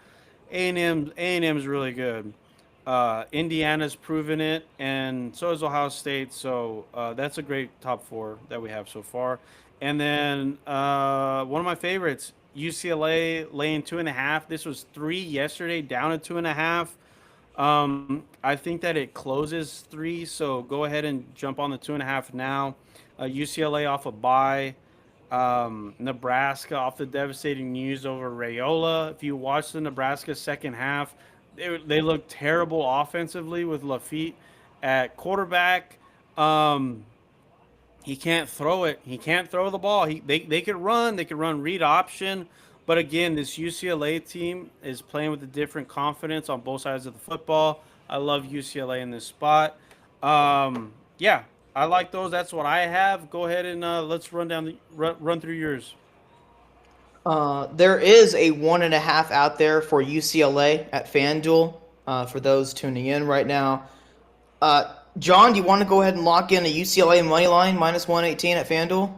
A&M is really good. Indiana's proven it, and so is Ohio State. So that's a great top four that we have so far. And then one of my favorites, UCLA laying 2.5. This was 3 yesterday, down to 2.5. I think that it closes 3, so go ahead and jump on the 2.5 now. UCLA off a bye. Nebraska off the devastating news over Rayola. If you watch the Nebraska second half, they look terrible offensively with Lafitte at quarterback. Um, he can't throw it. He can't throw the ball. They could run. They could run read option. But again, this UCLA team is playing with a different confidence on both sides of the football. I love UCLA in this spot. Yeah, I like those. That's what I have. Go ahead and let's run through yours.
There is a 1.5 out there for UCLA at FanDuel. For those tuning in right now, John, do you want to go ahead and lock in a UCLA money line minus 118 at FanDuel?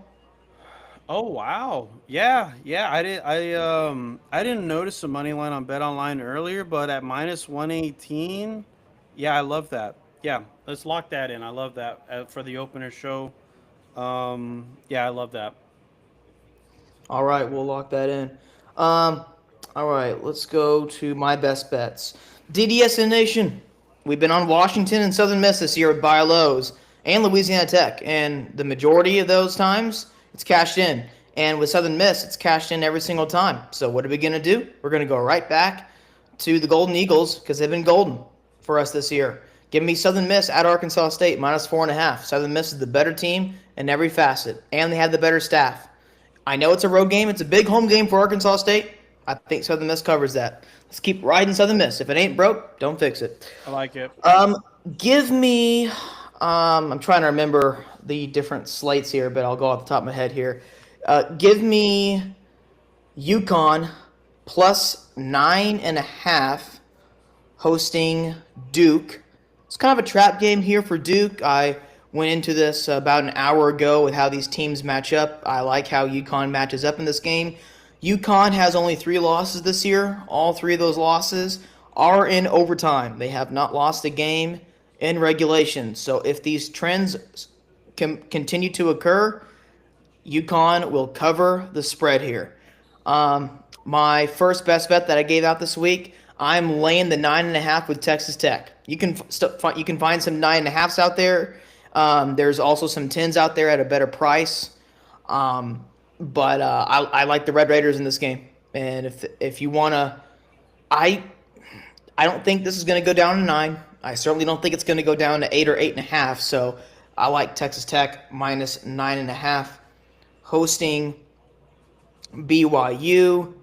Oh wow, yeah, yeah. I didn't notice the money line on Bet Online earlier, but at minus 118, yeah, I love that. Yeah, let's lock that in. I love that for the opener show. Yeah, I love that.
All right, we'll lock that in. Um, all right, let's go to my best bets. DDSN Nation. We've been on Washington and Southern Miss this year with buy lows and Louisiana Tech, and the majority of those times it's cashed in. And with Southern Miss, it's cashed in every single time. So what are we gonna do? We're gonna go right back to the Golden Eagles because they've been golden for us this year. Give me Southern Miss at Arkansas State minus 4.5. Southern Miss is the better team in every facet, and they have the better staff. I know it's a road game. It's a big home game for Arkansas State. I think Southern Miss covers that. Let's keep riding Southern Miss. If it ain't broke, don't fix it.
I like it.
Give me. I'm trying to remember the different slates here, but I'll go off the top of my head here. Give me UConn plus 9.5 hosting Duke. It's kind of a trap game here for Duke. I went into this about an hour ago with how these teams match up. I like how UConn matches up in this game. UConn has only 3 losses this year. All 3 of those losses are in overtime. They have not lost a game in regulation. So if these trends can continue to occur, UConn will cover the spread here. My first best bet that I gave out this week, I'm laying the 9.5 with Texas Tech. You can find some 9.5s out there. There's also some 10s out there at a better price. But I like the Red Raiders in this game. And if you wanna, I I don't think this is going to go down to 9. I certainly don't think it's going to go down to 8 or 8.5. So I like Texas Tech minus 9.5 hosting BYU.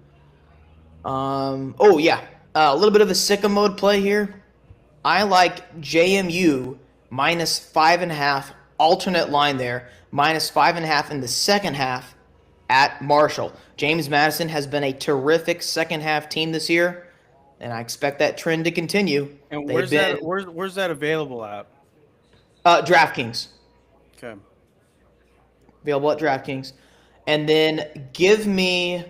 Oh yeah, a little bit of a sicko mode play here. I like JMU minus 5.5 alternate line there, minus 5.5 in the second half at Marshall. James Madison has been a terrific second half team this year, and I expect that trend to continue.
And
They've been
where's that available at?
DraftKings,
Okay.
available at DraftKings, and then give me.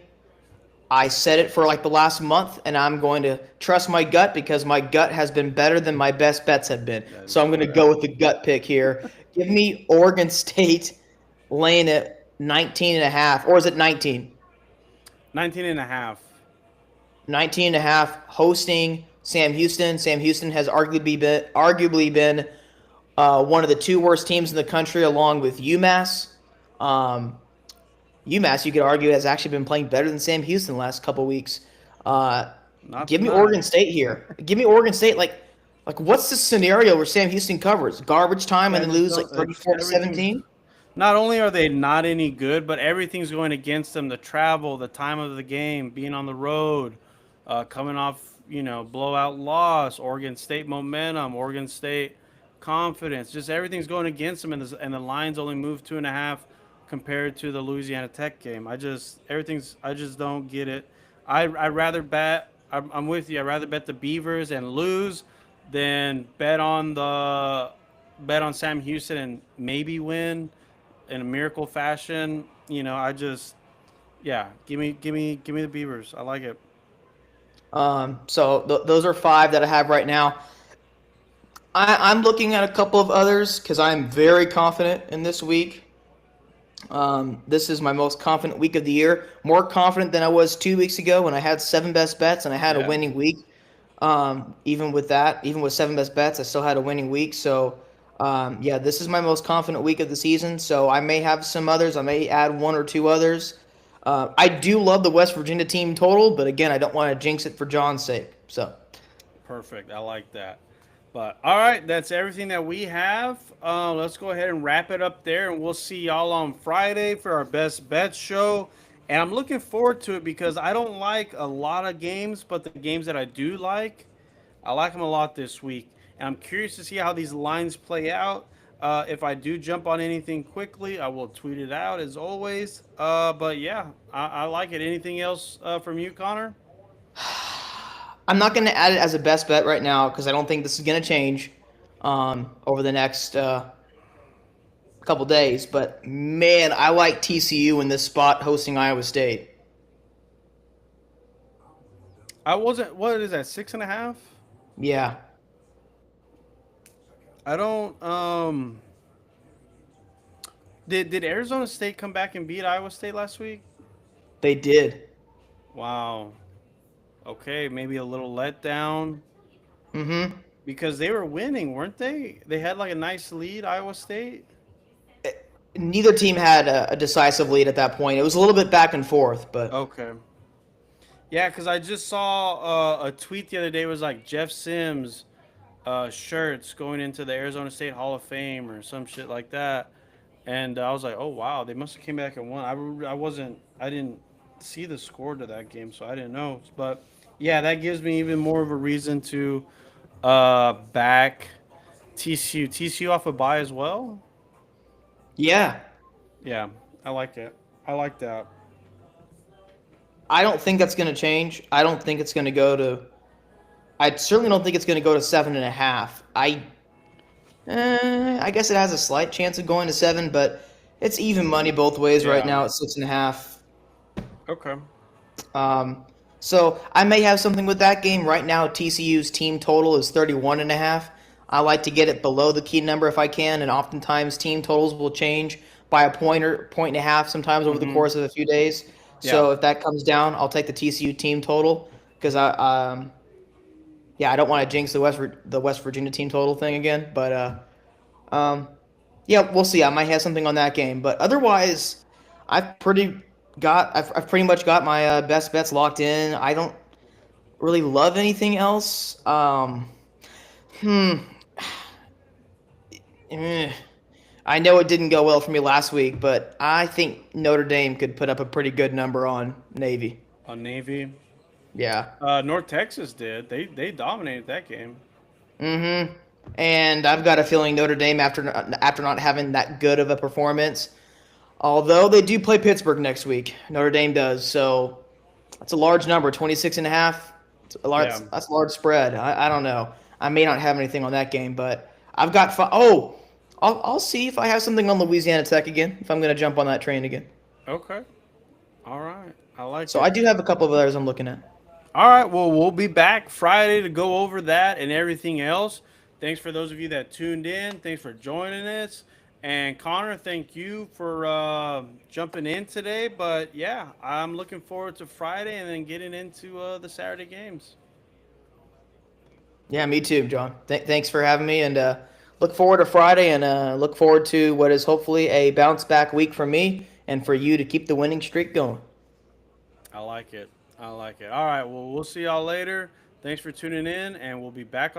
I said it for like the last month, and I'm going to trust my gut because my gut has been better than my best bets have been. So I'm going to go with the gut pick here. Give me Oregon State laying at 19.5, or is it 19?
19 and a half.
19.5 hosting Sam Houston. Sam Houston has arguably been one of the 2 worst teams in the country, along with UMass. UMass, you could argue, has actually been playing better than Sam Houston the last couple weeks. Give me
tonight.
Oregon State here. Give me Oregon State. Like what's the scenario where Sam Houston covers garbage time and then lose like 34-17?
Not only are they not any good, but everything's going against them. The travel, the time of the game, being on the road, coming off, blowout loss, Oregon State momentum, Oregon State confidence. Just everything's going against them, and the lines only move 2.5 compared to the Louisiana Tech game. I just don't get it. I'd rather bet. I'm with you. I'd rather bet the Beavers and lose than bet on Sam Houston and maybe win in a miracle fashion. Give me the Beavers. I like it.
So those are 5 that I have right now. I'm looking at a couple of others because I'm very confident in this week. This is my most confident week of the year. More confident than I was 2 weeks ago when I had 7 best bets and I had a winning week. Even with 7 best bets, I still had a winning week. So, this is my most confident week of the season. So I may have some others. I may add 1 or 2 others. I do love the West Virginia team total, but again, I don't want to jinx it for John's sake. So,
Perfect. I like that. But all right, that's everything that we have. Let's go ahead and wrap it up there, and we'll see y'all on Friday for our best bets show. And I'm looking forward to it because I don't like a lot of games, but the games that I do like, I like them a lot this week. And I'm curious to see how these lines play out. If I do jump on anything quickly, I will tweet it out as always. But yeah, I like it. Anything else from you, Connor?
I'm not going to add it as a best bet right now because I don't think this is going to change over the next couple days. But man, I like TCU in this spot hosting Iowa State.
I wasn't. What is that? 6.5?
Yeah,
I don't. Did Arizona State come back and beat Iowa State last week?
they did.
Wow. Okay, maybe a little letdown
Mm-hmm.
because they were winning, weren't they? They had like a nice lead, Iowa State.
Neither team had a decisive lead at that point. It was a little bit back and forth, but
Okay. Yeah, because I just saw a tweet the other day. It was like Jeff Sims shirts going into the Arizona State Hall of Fame or some shit like that. And I was like, oh wow, they must have came back and won. I didn't see the score to that game, so I didn't know. But yeah, that gives me even more of a reason to back TCU. TCU off a bye as well.
Yeah,
Yeah, I like it. I like that.
I don't think that's going to change. I don't think it's going to go to. I certainly don't think it's going to go to 7.5. I guess it has a slight chance of going to 7, but it's even money both ways right
Yeah.
now at 6.5.
Okay.
Um, so I may have something with that game right now. TCU's team total is 31.5. I like to get it below the key number if I can, and oftentimes team totals will change by a point or point and a half sometimes over the
Mm-hmm.
course of a few days.
Yeah.
So if that comes down, I'll take the TCU team total because yeah, I don't want to jinx the West Virginia team total thing again, but um, yeah, we'll see. I might have something on that game, but otherwise, I've pretty much got my best bets locked in. I don't really love anything else. Hmm. eh. I know it didn't go well for me last week, but I think Notre Dame could put up a pretty good number on Navy.
On Navy.
Yeah.
North Texas did. They dominated that game.
Mm-hmm. And I've got a feeling Notre Dame, after not having that good of a performance, although they do play Pittsburgh next week, Notre Dame does. So that's a large number, 26 and a half.
Yeah.
That's a large spread. I don't know. I may not have anything on that game, but I've got oh, I'll see if I have something on Louisiana Tech again, if I'm going to jump on that train again.
Okay. All right. I like
So I
it.
do have a couple of others I'm looking at.
All right. Well, we'll be back Friday to go over that and everything else. Thanks for those of you that tuned in. Thanks for joining us. And Connor, thank you for jumping in today. But yeah, I'm looking forward to Friday and then getting into the Saturday games.
Yeah, me too, John. Thanks for having me, and look forward to Friday, and look forward to what is hopefully a bounce back week for me and for you to keep the winning streak going.
I like it. I like it. All right. Well, we'll see y'all later. Thanks for tuning in, and we'll be back on.